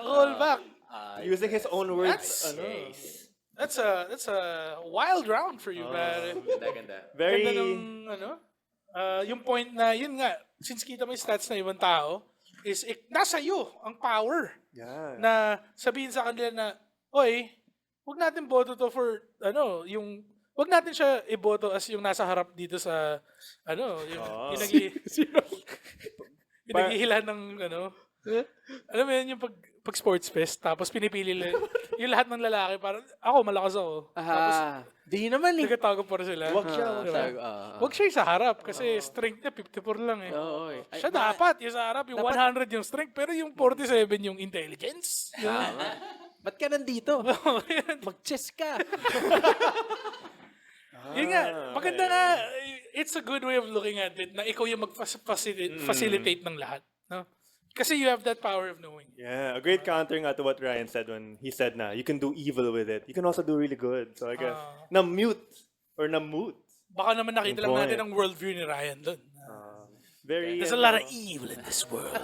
Roll back. Using his own words. That's a wild round for you, pare. Ganda. Very... Ganda ng, yung point na, yun nga, since kita mo yung stats ng ibang tao, is nasa iyo ang power Yeah. na sabihin sa kanila na, oy, huwag natin boto to for, huwag natin siya iboto as yung nasa harap dito sa, yung pinaghihilan ng, alam mo yun, yung pag sports fest, tapos pinipili yung lahat ng lalaki, parang, ako, malakas ako. Tapos, Di naman eh. nagatago pa rin sila. Wag siya, Diba? Wag siya yung sa harap, kasi strength niya 54 lang eh. Oo eh. Siya dapat, yung sa harap, yung 100 yung strength, pero yung 47 yung intelligence. Ba't ka nandito? Mag-chess ka. Yun nga, maganda nga, it's a good way of looking at it na ikaw yung mag-facilitate ng lahat. No? Kasi you have that power of knowing. Yeah, a great counter nga to what Ryan said when he said na you can do evil with it. You can also do really good. So I guess, na-mute or na-mute. Baka naman nakita lang Yung natin point. ang worldview ni Ryan doon. Very... There's a lot of evil in this world.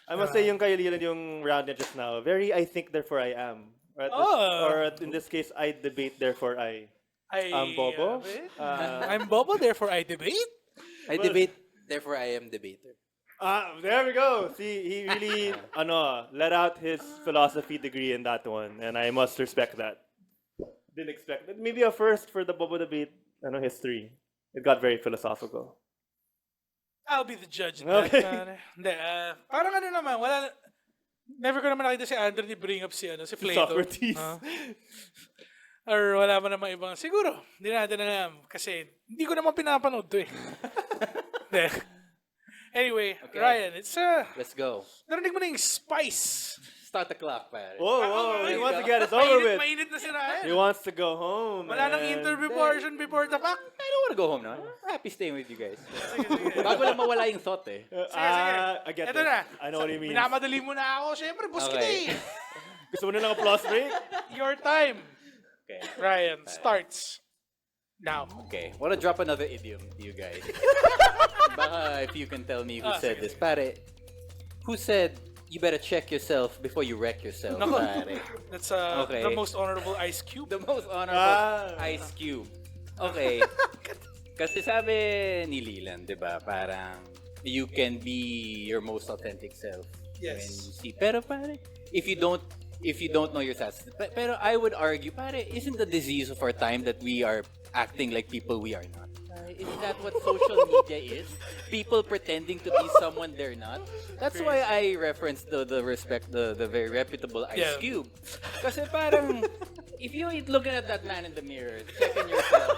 I must say yung kay Leland yung round niya just now, very I think therefore I am. Or in this case, I debate therefore I. I'm Bobo. I'm Bobo, therefore I debate. I debate, therefore I am debater. There we go. See, he really let out his philosophy degree in that one, and I must respect that. Didn't expect that. Maybe a first for the Bobo debate history. It got very philosophical. I'll be the judge of that. Okay. Pare. Hindi, parang ano naman, never ko naman nakita si Anthony bring up si Plato. Socrates. Or wala man namang ibang, siguro, hindi natin alam. Kasi, hindi ko naman pinapanood to eh. Hindi. Anyway, Okay. Ryan, it's Let's go. narinig mo na yung spice. Start the clock, pare. Whoa, he wants to get it over Mainit, with. mainit na si Ryan. He wants to go home. Wala nang man. interview portion before the fact. I don't want to go home now. I'm happy staying with you guys. Bago lang mawala yung thought eh. I get Ito this. na. I know what he means. Minamadali mo na ako. Siyempre, boss kita Okay. eh. Gusto mo na ng applause break? Your time, Okay. Ryan, starts now. Okay. Want to drop another idiom to you guys. Baka if you can tell me who said sige, this. Pare, who said you better check yourself before you wreck yourself, Nako. pare? That's Okay. the most honorable Ice Cube. The most honorable Ah. Ice Cube. Okay. Kasi sabi ni Leland, di ba, parang you can be your most authentic self Yes. when you see. Pero pare, if you don't know your stats, pero I would argue, pare, isn't the disease of our time that we are acting like people we are not? Isn't that what social media is? People pretending to be someone they're not. That's why I referenced the very reputable Ice Yeah. Cube. Kasi parang if you ain't looking at that man in the mirror, checking yourself,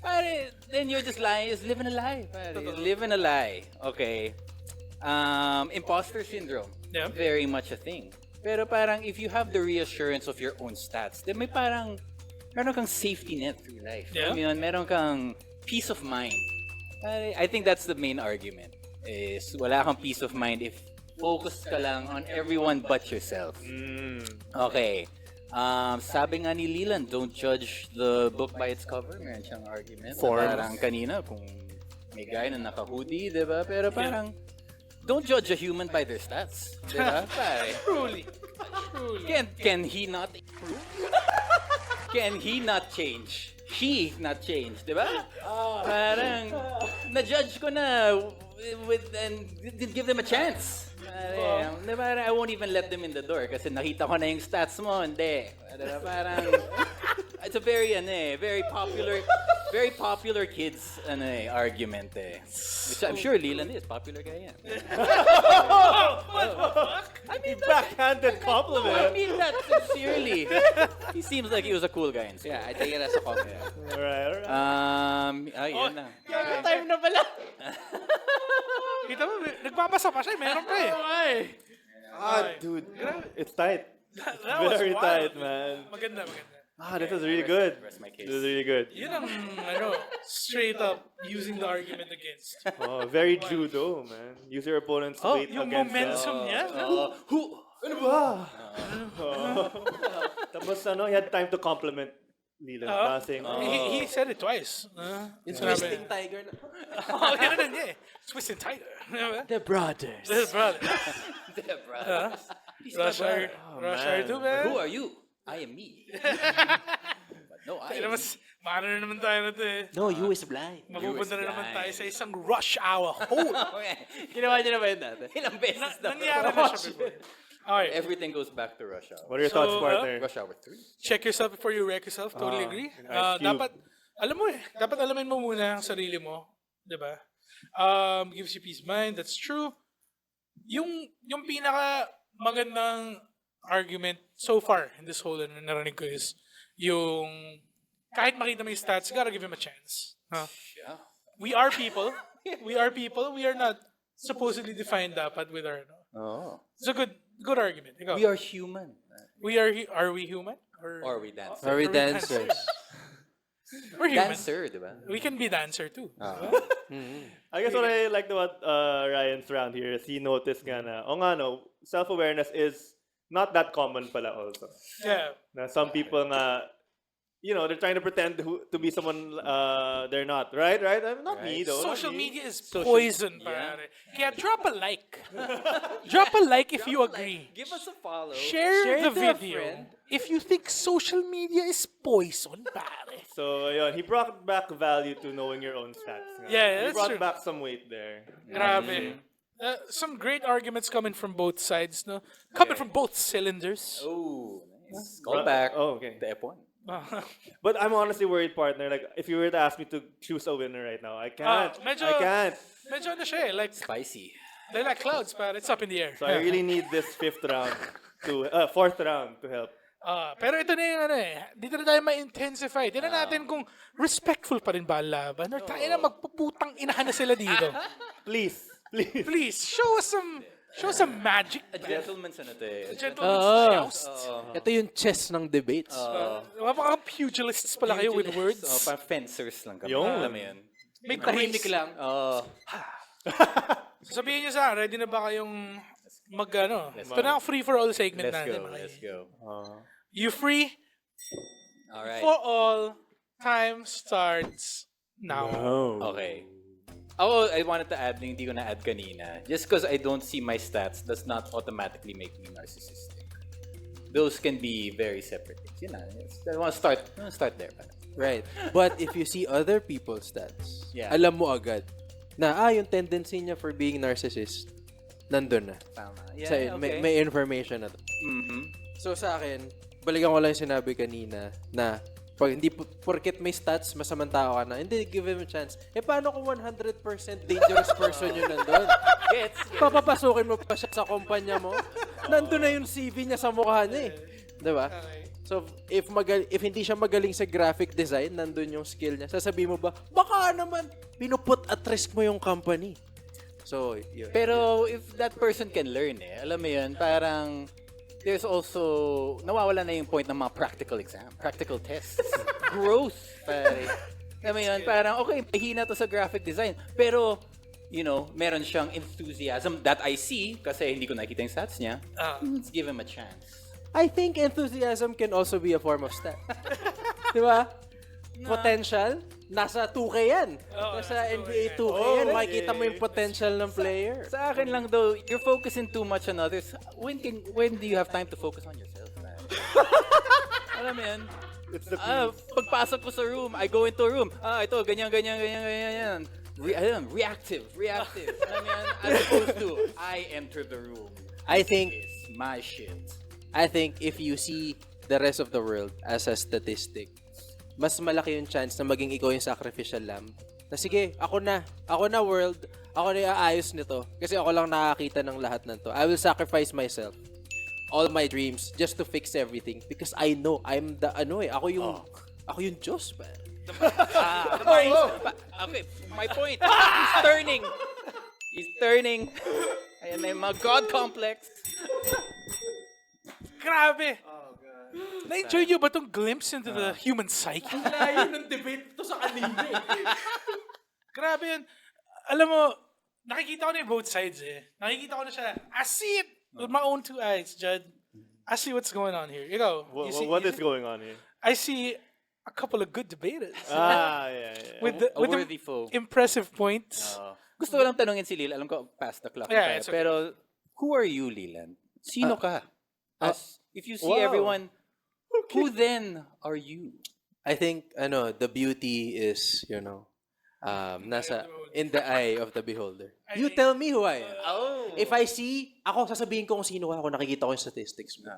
pare, then you're just lying, just living a lie. Pare. You're living a lie. Okay. Imposter syndrome. Yeah. Very much a thing. Pero parang if you have the reassurance of your own stats, then meron kang safety net through life. Yeah. Alam mo yun, meron kang peace of mind. I think that's the main argument. Is wala kang peace of mind if focused ka lang on everyone but yourself. Okay. Sabi nga ni Leland, don't judge the book by its cover. Meron siyang argument. Forms. Parang kanina, kung may guy na naka-hoodie, di ba? Pero parang, don't judge a human by their stats. Di ba? Pare. Truly. Can he not improve? Can he not change? She not change, di ba? Parang, na-judge ko na and didn't give them a chance. Di ba? I won't even let them in the door kasi nakita ko na yung stats mo, hindi. Di ba? Parang, it's a very popular kids argument eh. Which I'm sure Leland is popular guy yan. He backhanded I compliment. mean that sincerely. He seems like he was a cool guy. So, Yeah, I take it as a compliment. Alright. Yun na. Time na pala. Kita mo, nagpapasa pa siya. Meron pa eh. Dude, it's tight. That was Very wild. tight, man. Maganda. This is really good. Rest my case. This is really good. Yun ang, straight up using the argument against. Oh, very judo, man. Use your opponent's weight Yung against momentum niya. Ano ba? Tapos he had time to compliment Leland. Saying, He said it twice. Yung Sinabi. twisting tiger na. Oh, ganun niya eh. Twisting tighter. The brothers. This is brother. Brother. Rush Hour. Rush Hour 2, man. Who are you? I am me. But no, I Kaya am mas, maano na naman tayo na ito eh. No, you is blind. Mapupunta na naman blind. tayo sa isang rush hour hole. Okay. Ginawa niyo na ba yun dati? Ilang beses na. Nangyari na siya before. Okay. Everything goes back to Rush Hour. what are your thoughts, partner? Rush Hour 3. Check yourself before you wreck yourself. Totally agree. Ice Cube. Dapat, alam mo eh, dapat alamin mo muna ang sarili mo. Diba? Gives you peace of mind. That's true. Yung pinaka magandang argument so far in this whole na narinig ko is yung kahit makita mo yung stats, you gotta give him a chance. Huh? Yeah. We are people. We are people. We are not supposedly defined dapat with our... Oh. It's a good argument. Ikaw. We are human. Are we human? Or we dance. Are we dancers? We're human. Dancer, di ba? We can be dancer too. I guess what I liked about Ryan's round here is he noticed nga na, self-awareness is not that common pala also. Yeah. Na some people nga, they're trying to pretend to be someone they're not. Right? Not me though. not Social me. media is poison, pare. Kaya drop a like. Drop a like if you agree. Give us a follow. Share the to a video friend. if you think social media is poison, pare. So yun, he brought back value to knowing your own stats. nga. Yeah, he that's brought true. back some weight there. Grabe. Some great arguments coming from both sides, no? Coming from both cylinders. Oh, nice. Call back. Oh, okay. The F1. But I'm honestly worried, partner. Like, if you were to ask me to choose a winner right now, I can't. medyo- I can't. Medyo ano siya eh, like, Spicy. they're like clouds, pare. It's up in the air. So I really need this fourth round to help. Pero ito na yung ano eh, dito na tayo ma-intensify. Tignan natin kung respectful pa rin ba ang laban or tayo na magpuputang inahan na sila dito. Please. Please, show us some magic. A gentleman's ano to eh. Gentleman's joust. Ito yung chess ng debates. Mga pugilists pala kayo with words. Oh, parang fencers lang kami. Yun. Alam mo yun. May Tahimik grace. lang. Sabihin niyo sa akin, ready na ba kayong mag-ano? Ito na ang free-for-all segment Let's natin. go. Let's go. You free? All right. For all, time starts now. Okay. Oh, I wanted to add, hindi ko na-add kanina. Just because I don't see my stats does not automatically make me narcissistic. Those can be very separate things. Yun na. I want to start there. Right. But if you see other people's stats, Yeah. alam mo agad na yung tendency niya for being narcissist, nandun na. Tama. Sa, Yeah, okay. may information na to. Mhm. So sa akin, balikan ko lang yung sinabi kanina na pag hindi porket may stats, masamang tao ka na, hindi, give him a chance. Paano kung 100% dangerous person yun nandun? Gets. Papapasukin mo pa siya sa kumpanya mo? Nandun na yung CV niya sa mukha niya eh. Diba? So, if hindi siya magaling sa graphic design, nandun yung skill niya. Sasabihin mo ba, baka naman, pinuput at risk mo yung company. So, yun. Pero if that person can learn alam mo yun, parang there's also, nawawala na yung point ng mga practical tests. Growth, pare. Alam mo yun, parang okay, mahina to sa graphic design. Pero, meron siyang enthusiasm that I see kasi hindi ko nakita yung stats niya. Let's give him a chance. I think enthusiasm can also be a form of stat. Diba? Potential, nasa 2K yan. Nasa NBA 2K yan. Makikita mo yung potential ng player. Sa akin lang though, you're focusing too much on others. When do you have time to focus on yourself, man? Alam mo yun? It's the Pagpasok ko sa room, I go into a room. Ito, ganyan. Reactive. Alam mo yun? As opposed to, I enter the room. I think It's my shit. if you see the rest of the world as a statistic, mas malaki yung chance na maging ikaw yung sacrificial lamb. Na sige, ako na world, ako na aayos nito. Kasi ako lang nakakita ng lahat ng to. I will sacrifice myself, all my dreams, just to fix everything. Because I know, I'm the, ako yung Diyos, man. Okay, my point. He's turning. Ayan na yung mga God complex. Grabe! Na-enjoy nyo ba itong glimpse into the human psyche? Layo ng debate to sa kanina Grabe yan. Alam mo, nakikita ko na yung both sides eh. Nakikita ko na siya. I see it with my own two eyes, Judd. I see what's going on here. Ikaw, what is going on here? I see a couple of good debaters. Yeah. With A the worthy foe. impressive points. Gusto ko lang tanungin si Lil. Alam ko, past the clock. Yeah, tayo. it's okay. Pero, who are you, Leland? Sino ka? If you see wow. everyone, who then are you? I think, the beauty is, nasa in the eye of the beholder. You tell me who I am. Oh. If I see, ako sasabihin ko kung sino ka, ako nakikita ko yung statistics mo.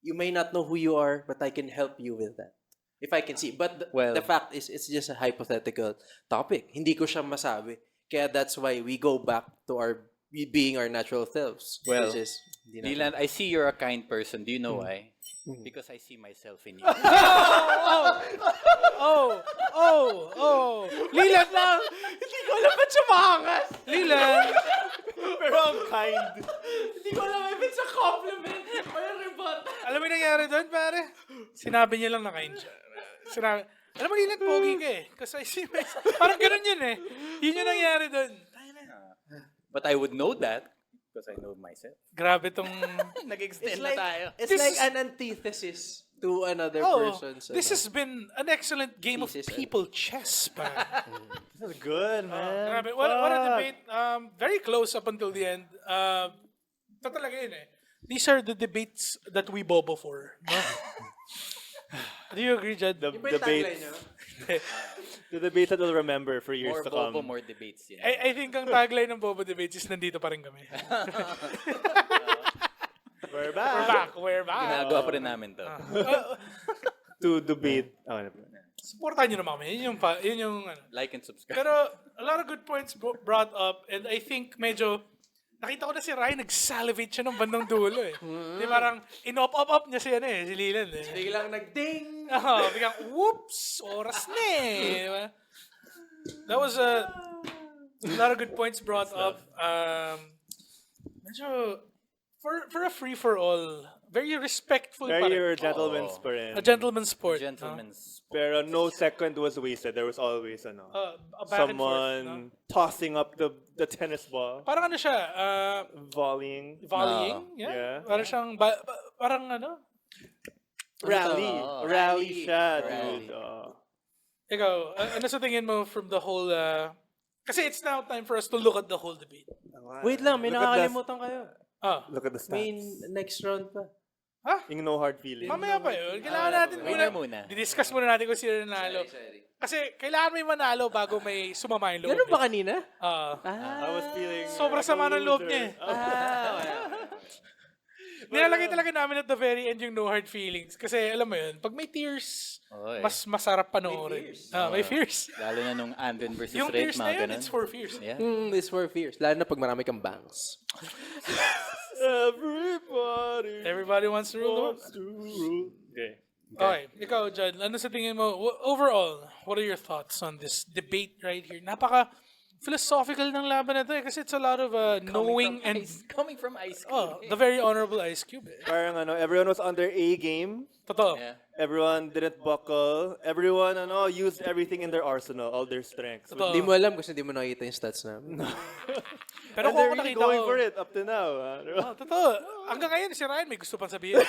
You may not know who you are, but I can help you with that. If I can see. But the fact is, it's just a hypothetical topic. Hindi ko siya masabi. Kaya that's why we go back to being our natural selves. Well, which is, Leland, I see you're a kind person. Do you know why? Because I see myself in you. Lilan lang! Hindi ko alam ba't sumakas! Lilan! Pero I'm kind. Hindi ko alam if it's a compliment or a rebut. Alam mo yung nangyari doon, pare? Sinabi niya lang na kind siya. Alam mo, Lilan, pogi ka eh. Kasi I see myself. Parang ganun yun eh. Yun yung nangyari doon. But I would know that because I know myself. Grabe tong... Nag-extend It's like an antithesis to another Oh, person's. this ano. has been an excellent game Thesis, of people chess, pa. This is good, man. Grabe. What a Fuck. debate. Very close up until the end. Ito talaga yun eh. These are the debates that we bobo for. No? Do you agree, Jed? The Yung ba yung tagline debates, nyo? the debates that we'll remember for years More to come. bobo, more debates. Yeah. I think ang tagline ng Bobo Debates is nandito pa rin kami. We're We're back back. We're back. Ginagawa pa rin namin to. to debate. Oh, ano ba? Supportan nyo naman kami. Yun yung ano. Like and subscribe. Pero a lot of good points brought up and I think medyo nakita ko na si Ryan nag-salivate siya ng bandang dulo eh. Di parang in-up niya siya si Leland eh. Biglang nag-ding! Biglang, whoops! Oras na eh. Diba? That was a lot of good points brought up. Medyo, for a free-for-all, very respectful pa Very rin. gentleman's pa rin. A gentleman's sport. Gentlemen's. Pero no second was wasted. There was always a back and forth, someone no? tossing up the tennis ball, Parang ano siya, volleying, volleying? Yeah. Yeah. Parang siyang, parang ano? rally, Oh, rally siya, Rally. dude. Oh. Ikaw, ano sa tingin mo from the whole, kasi it's now time for us to look at the whole debate. Wait lang, may Look at nakakalimutan kayo. Look at the May stats. next round pa. Yung no hard feelings. Mamaya pa yun. Kailangan natin muna. Didiscuss muna natin kung sino nanalo. Kasi kailangan may manalo bago may sumama yung loob. Ganun ba kanina? I was feeling Sobrang sama ng loob niya eh. Nilalagay talaga namin at the very end yung no hard feelings. Kasi alam mo yun, pag may tears, Oy. mas masarap panoorin. May fears. Lalo na nung Andren versus Yung Red, tears na mga yun, ganun. it's for fears. Yeah. This for fears. Lalo na pag marami kang bangs. Everybody wants to rule the world. wants to rule. Okay. Okay, ikaw, John, ano sa tingin mo, overall, what are your thoughts on this debate right here? Napaka-philosophical ng laban na to eh, kasi it's a lot of knowing and, Coming from Ice Cube. the very honorable Ice Cube eh. Parang everyone was on their A game. Totoo. Yeah. Everyone didn't buckle. Everyone used everything in their arsenal, all their strengths. Totoo. Hindi mo alam kasi hindi mo nakita yung stats na. Pero And kung they're ako really nakita going ko, for it up to now. totoo. Hanggang ngayon, si Ryan may gusto pang sabihin.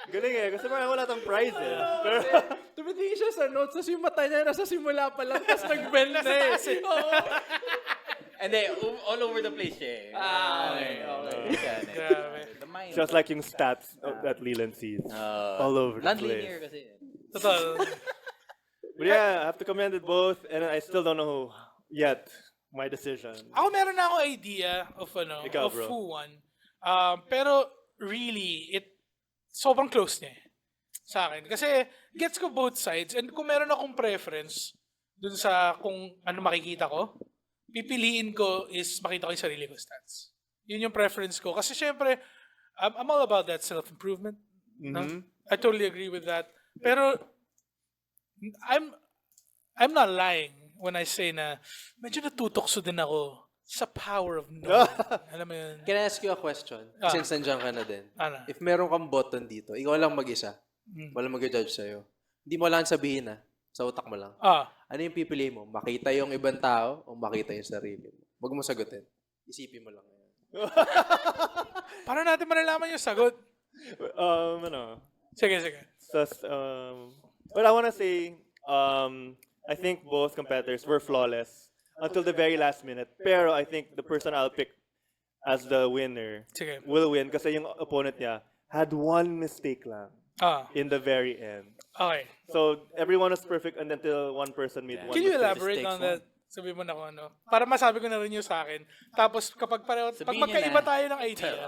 Galing eh, kasi parang wala tang prize eh. Pero, Tumitingin siya sa notes, tapos yung mata niya nasa simula pa lang, tapos nag-bend na eh. And then, all over the place siya eh. Okay. Grabe. The mind. just like yung stats that Leland sees. All over the Non-linear place. kasi. Totoo. But yeah, I have to commend it both, and I still don't know yet my decision. Ako meron na ako idea of Ikaw, of bro. who won. Pero really, sobrang close niya eh, sa akin. Kasi gets ko both sides and kung meron akong preference dun sa kung ano makikita ko, pipiliin ko is makita ko yung sarili ko stats. Yun yung preference ko. Kasi syempre, I'm all about that self-improvement. No? I totally agree with that. Pero I'm not lying when I say na medyo natutokso din ako sa power of no. Alam mo yun? Can I ask you a question? Since nandiyan ka na din. Ano? If meron kang button dito, ikaw lang mag-isa, walang mag-judge sa'yo, hindi mo lang sabihin sa utak mo lang. Ano yung pipili mo? Makita yung ibang tao o makita yung sarili mo? Huwag mo sagutin. Isipin mo lang. Para natin malalaman yung sagot. Sige. Well, I want to say, I think both competitors were flawless until the very last minute. Pero I think the person I'll pick as the winner Sige. will win kasi yung opponent niya had one mistake lang in the very end. Okay. So everyone was perfect until one person made one Can you mistake. elaborate mistakes on that? Sabi mo na kung ano. Para masabi ko na rin yung sa akin. Tapos kapag pag Sabihin magkaiba niyo na. tayo ng idea,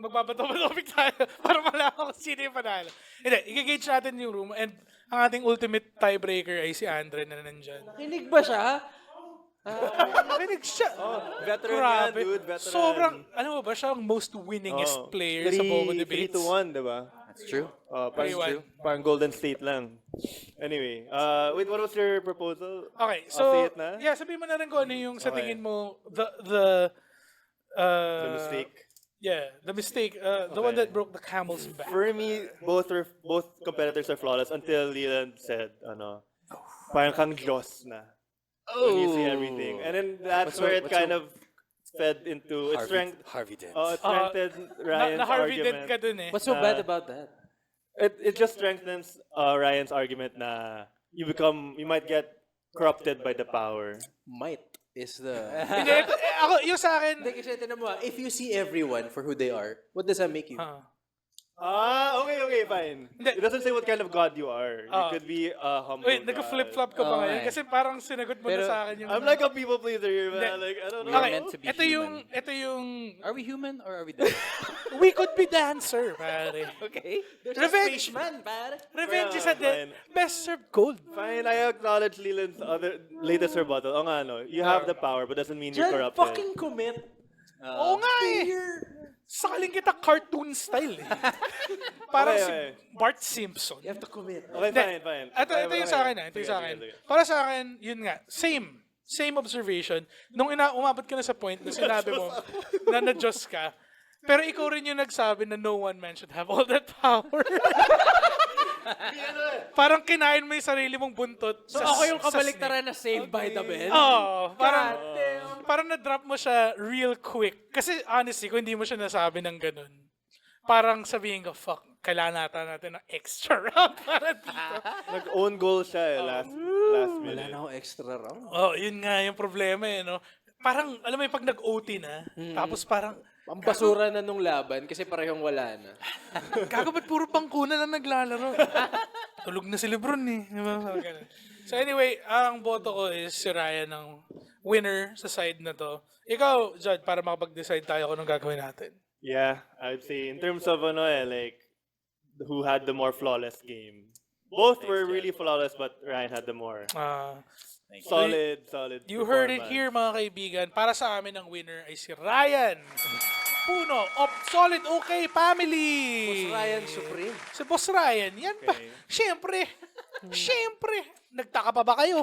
magbabato-topic tayo para malaman kung sino yung panalo. Hindi, i-gauge natin yung room and ang ating ultimate tiebreaker ay si Andre na nandyan. Kinig ba siya? Nakinig siya. Veteran yan, Grabe. dude. Veteran. Sobrang, ano ba siya ang most winningest player sa Bobo Debates? 3-1, diba? That's true. Parang, 3-1. parang Golden State lang. Anyway, wait, what was your proposal? Okay, I'll say so, it na? yeah, sabihin mo na rin kung ano yung sa Okay. tingin mo, The mistake. Yeah, the mistake. The one that broke the camel's back. For me, both competitors are flawless until Leland said, parang kang Diyos na. When you see everything. And then that's where it kind of fed into it Harvey Dent. it strengthened Ryan's Na-Harvey Dent argument. ka dun eh. What's so bad about that? It just strengthens Ryan's argument na you might get corrupted by the power. Might is the... Hindi, ako, yung sa akin, Hindi, kasi tinan mo, if you see everyone for who they are, what does that make you? Okay, fine. Hindi. It doesn't say what kind of God you are. You could be a humble wait, God. nag-flip-flop ka ba Oo, ngayon? eh. Kasi parang sinagot mo na Pero, sa akin yung... I'm like a people pleaser, man. Hindi. Like, I don't We know. are meant to be ito yung... Are we human or are we dead? We could be the answer, pare. Okay. Revenge! Man, pare. Revenge Yeah, is a dead. fine. Best served cold. Fine, I acknowledge Leland's latest rebuttal. O nga, no, you have the power, but doesn't mean you're Just corrupted. fucking commit. Oo nga eh. Sakaling kita cartoon style eh. Parang si Okay. Bart Simpson. You have to commit. Okay, Hindi. fine. Ito yung sa akin ito yung sa akin. Para sa akin, yun nga, same observation. Nung umabot ka na sa point na sinabi mo na na-Diyos ka, pero ikaw rin yung nagsabi na no one man should have all that power. Parang kinain mo yung sarili mong buntot. So ako yung kabaliktaran na saved by the bell? Oo, parang na-drop mo siya real quick. Kasi honestly, kung hindi mo siya nasabi ng ganun, parang sabihin ko, fuck, kailangan natin ng extra round para dito. Nag-own goal siya eh, last Wala minute. na akong extra round. Oh, yun nga yung problema eh, no? Parang, alam mo yung pag nag-OT na, tapos parang, Ang basura na nung laban kasi parehong wala na. gago ba't puro pangkuna lang naglalaro? Tulog na si Lebron eh. Di ba? Parang ganun. So anyway, ang boto ko is si Ryan ng winner sa side na to. Ikaw, Judd, para makapag-decide tayo kung anong gagawin natin. Yeah, I'd say in terms of like who had the more flawless game. Both were really flawless, but Ryan had the more solid. You heard it performance. here, mga kaibigan. Para sa amin, ang winner ay si Ryan Puno of Solid OK Family. Ryan Supreme. Si Boss Ryan, yan pa. Okay. Siyempre, nagtaka pa ba kayo?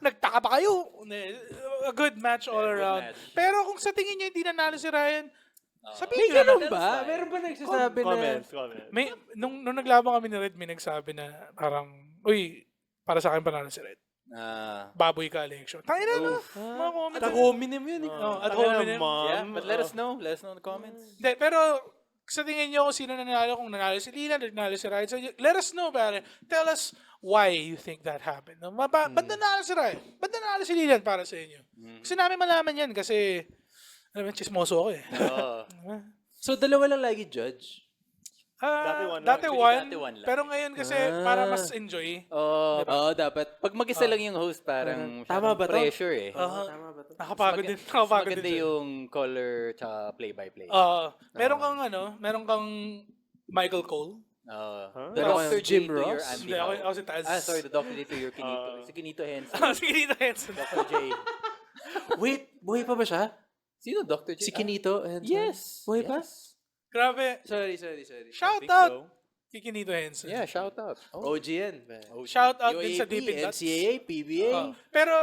Nagtaka pa kayo? A good match all around. Pero kung sa tingin niyo hindi nanalo si Ryan, sabihin niyo Ganun naman. ba? Meron ba nagsasabi na... Comments. May, nung naglaban kami ni Red, may nagsabi na parang, uy, para sa akin panalo si Red. Baboy ka election. Tangin na, no? Mga comments. At hominem yun eh. At hominem. Yeah, but let us know. Let us know in the comments. Hindi, pero sa tingin nyo kung sino nanalo, kung nanalo si Lila, nanalo si Ryan. So, let us know, pare. Tell us why you think that happened. No? Ba't nanalo si Ryan? Ba't nanalo si Lila para sa inyo? Kasi namin malaman yan kasi, alam mo, chismoso ako eh. So dalawa lang lagi judge? Dati one, Dati one lang. pero ngayon kasi para mas enjoy. Oo, dapat. Pag mag-isa lang yung host, parang Tama ba to? pressure eh. Tama ba to? Nakapagod din. Mas Nakapagod maganda din. yung color tsaka play-by-play. Meron kang Michael Cole. The Pero Dr. Jim J to your Ross? Andy Hindi, Howe. ako si Taz. Sorry, the Dr. J to your Kinito. Si Kinito Henson. Sige, dito Henson. Dr. J. Wait, buhay pa ba siya? Sino Dr. J? Si Kinito? And Yes. Buhay pa? Grabe. Sorry. Shout out kay Kinito Henson. Yeah, shout out. OG yan. Shout out din sa UAP, Deep in Nuts. NCAA, PBA. Pero,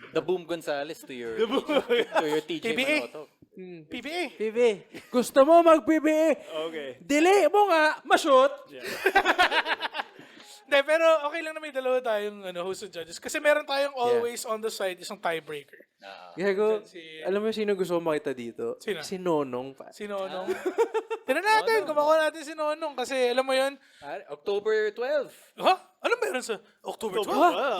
The Boom Gonzales to your TJ PBA. Manoto. PBA. PBA. Gusto mo mag-PBA? Okay. Delay mo nga, ma-shoot. Hindi, pero okay lang na may dalawa tayong host of judges. Kasi meron tayong always on the side isang tiebreaker. Gago, Si- alam mo sino gusto ko makita dito? Sino? Si Nonong. Pa. Si Nonong. Tinan natin, kumakuha natin si Nonong. Kasi alam mo yun, October 12. ha? Ano meron sa October 12?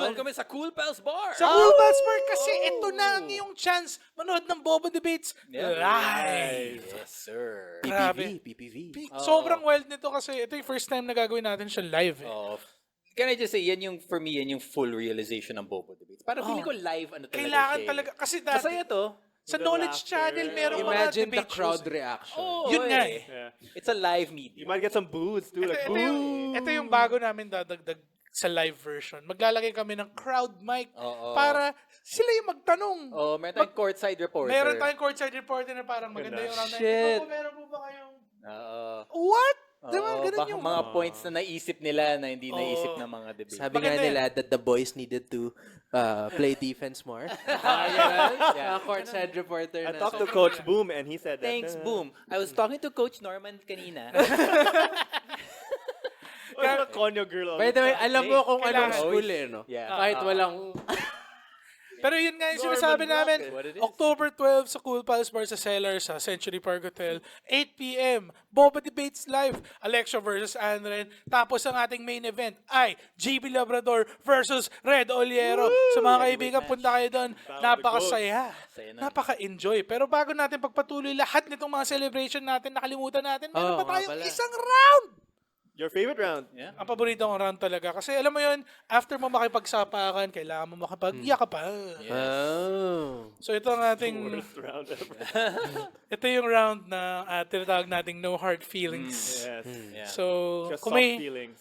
Doon kami sa Cool Pals Bar. Sa Cool Pals Bar kasi ito na ang iyong chance manood ng Bobo Debates live. Yes, sir. Grabe. PPV. Sobrang wild nito kasi ito yung first time na gagawin natin siya live eh. Can I just say, for me, yan yung full realization ng Bobo Debates. Parang feeling ko live, talaga Kailangan siya eh. talaga. Kasi dati, Masaya to. sa Knowledge Channel, meron mga Imagine the debate crowd shows. reaction. Yun nga eh. Yeah. It's a live You media. might get some boos too. Like, Ito yung bago namin dadagdag sa live version. Maglalagay kami ng crowd mic Oo. para sila yung magtanong. Meron tayong courtside reporter. Meron tayong courtside reporter na parang maganda yung round. Shit. Meron po ba kayong... Oo. What? Diba? Ganun Baka yung... mga points na naisip nila na hindi naisip ng mga debate. Sabi nga Maganda nila that the boys needed to play defense more. Courtside reporter I na. talked to Coach Boom and he said that. Thanks, Boom. I was talking to Coach Norman kanina. Oh, Conyo girl. By the way, alam mo kung Kailangan. anong school eh, no? Yeah. Kahit walang... Pero yun nga yung sinasabi namin. What it is. October 12 sa Cool Pals Bar sa Cellar sa Century Park Hotel. 8 p.m. Boba Debates Live. Alexia versus Anren. Tapos ang ating main event ay GB Labrador versus Red Oliero. Sa mga kaibigan, punta kayo doon. Napakasaya. Saya na. Napaka-enjoy. Pero bago natin pagpatuloy lahat nitong mga celebration natin, nakalimutan natin, meron Oo, pa nga tayong pala. isang round! Your favorite round? Yeah. Ang paborito kong round talaga. Kasi alam mo yun, after mo makipagsapakan, kailangan mo makipag-yakapan. Oh. So ito ang ating, Worst round ever. ito yung round na tinatawag nating no hard feelings. Yes. Yeah. So, Just kung soft may, feelings.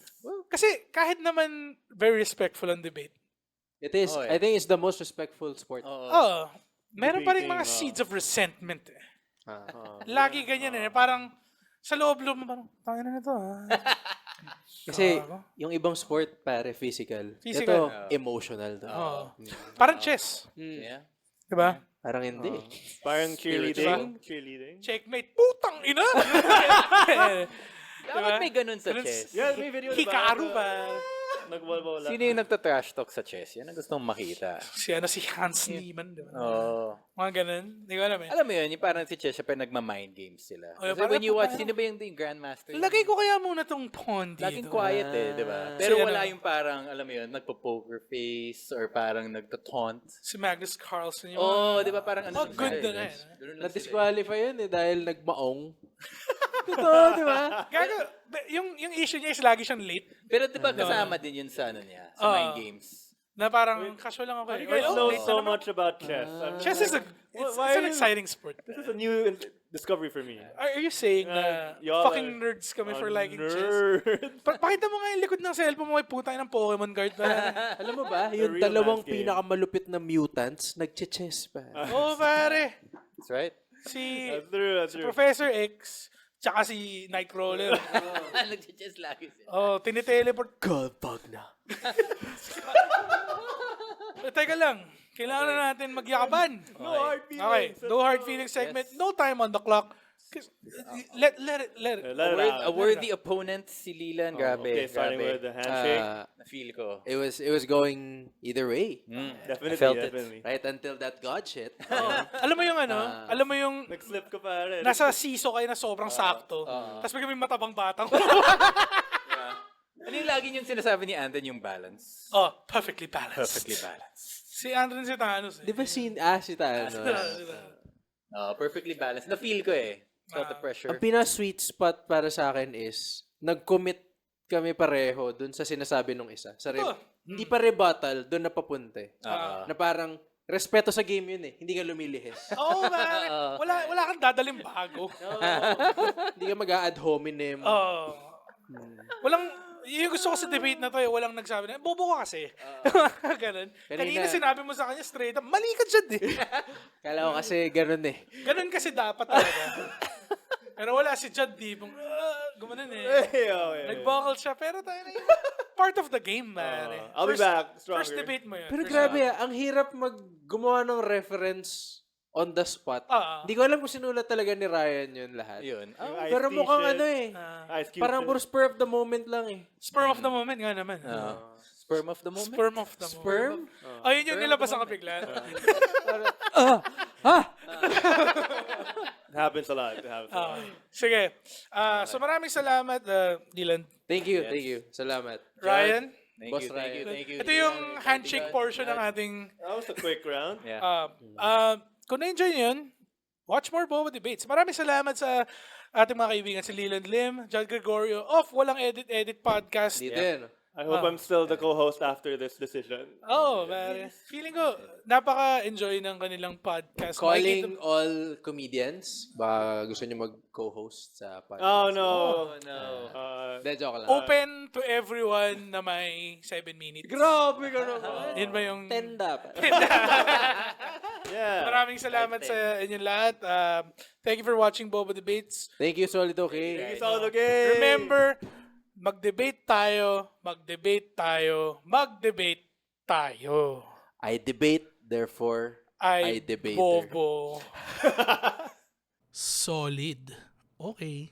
kasi kahit naman very respectful ang debate, It is, Oh, I yeah. think it's the most respectful sport. oh, meron pa rin mga Debating, seeds of resentment eh. Ah. Lagi ganyan eh. Parang, sa loob-loob mo parang, tangin na to ha. Kasi Gago. yung ibang sport, pare, physical. Physical. Ito, emotional. Oo. Parang chess. Yeah. Diba? Parang hindi. Parang cheerleading. Diba? Cheerleading. Checkmate. Putang ina! Dapat may ganun sa Ganun chess. Yeah, may video Hikaru ba? Nagwawala. Sino yung nagta-trash talk sa chess? Yan ang gusto mong makita. Si Hans Niemann. Diba? Oh. Mga ganun. Hindi ko alam eh. Alam mo yun, yung parang si chess, syempre nagma-mind games sila. Oh, Kasi parang- when you watch, parang- sino ba yung Grandmaster? Lagay ko kaya muna tong pawn dito. Laging quiet eh, di ba? Pero Si wala ano? yung parang, alam mo yun, nagpo-poker face or parang nagto-taunt. Si Magnus Carlsen. Yung Oh, di ba parang Oh, ano? good sila na eh. eh. Ganun lang sila eh. Na-disqualify yun eh dahil nagmaong. Totoo, di ba? Gago, yung issue niya is lagi siyang late. Pero di ba kasama din yun sa ano niya, sa Oh. mind games? Na parang casual lang ako. You guys Oh, know late so na naman. much about chess. Chess is Why it's are an you- exciting sport. This is a new discovery for me. Are you saying na y'all fucking are- nerds kami for liking chess? Nerd. Pakita mo nga yung likod ng cellphone mo, may putang ng Pokemon card pa. Alam mo ba, yung real dalawang man's game. pinakamalupit na mutants, nagche-chess pa. Oo, pare. That's right. Si That's true, that's true. Professor X, tsaka si Nightcrawler. Nag-chess lagi sila. Oh, tiniteleport. Goldbug na. Teka lang. Kailangan na natin magyakapan. No hard feelings. Okay, no hard feelings segment. No time on the clock. Let it. Let it A out. worthy opponent si Lilan, grabe. Okay, starting with grabe. the handshake. Na-feel ko. It was going either way. Definitely, I felt it. definitely. Right until that god shit. Alam mo yung ano? Alam mo yung Nag-slip ka pa rin. nasa siso kayo na sobrang sakto. Tapos bigla may matabang batang. Ano yung lagi yung sinasabi ni Anton yung balance? Oh, perfectly balanced. Perfectly balanced. Si Andren si Thanos. Di ba si Thanos? Perfectly balanced. Na-feel ko eh. It's not the pressure. Ang pina-sweet spot para sa akin is, nag-commit kami pareho dun sa sinasabi nung isa. Hindi pa rebuttal, dun na papunta eh. Na parang, respeto sa game yun eh. Hindi ka lumilihis. Oo, man. Wala kang dadaling bago. Hindi ka mag-a-ad hominem. Oh. Walang, yung gusto ko sa debate na to, walang nagsabi na, bobo ka kasi. Ganun. Kanina sinabi mo sa kanya straight up, mali ka dyan eh. Kala ko kasi ganun eh. Ganun kasi dapat talaga. Pero wala si Judd D. Gumanon eh. Okay. Nag-vocal siya, pero tayo na yun. Part of the game, man. I'll be back stronger. First debate mo yun. Pero First grabe ang hirap gumawa ng reference on the spot. Hindi ko alam kung sinulat talaga ni Ryan yun lahat. Yun. Yung Pero iced mukhang t-shirt, ano eh. Ice cube Parang shit. puro spur of the moment lang eh. Sperm of the moment nga naman. Sperm of the moment. Sperm of the moment. Sperm? Oh, yun yung nilabas ang bigla. It happens a lot. It happens a lot. Sige. So maraming salamat, Dylan. Thank you, thank you. Salamat. Ryan. Thank Boss you, thank you, Ryan. thank you. Ito yung handshake portion ng ating... That was a quick round. Yeah. Kung na-enjoy nyo yun, watch more Boba Debates. Maraming salamat sa ating mga kaibigan, si Leland Lim, John Gregorio, of Walang Edit Podcast. Dito yun. I hope I'm still the co-host after this decision. Oh, man. Feeling ko, napaka-enjoy ng kanilang podcast. Calling all comedians. Ba gusto niyo mag-co-host sa podcast? Oh no. no. Hindi, joke lang. Open to everyone na may 7 minutes. Grabe ka naman. Yun ba yung... 10 dapat. Yeah. Maraming salamat sa inyong lahat. Thank you for watching Boba Debates. Thank you, Solid Okay. It's all okay. Remember, mag-debate tayo, mag-debate tayo, mag-debate tayo. I debate, therefore, I Ay, debate. bobo. Solid. Okay.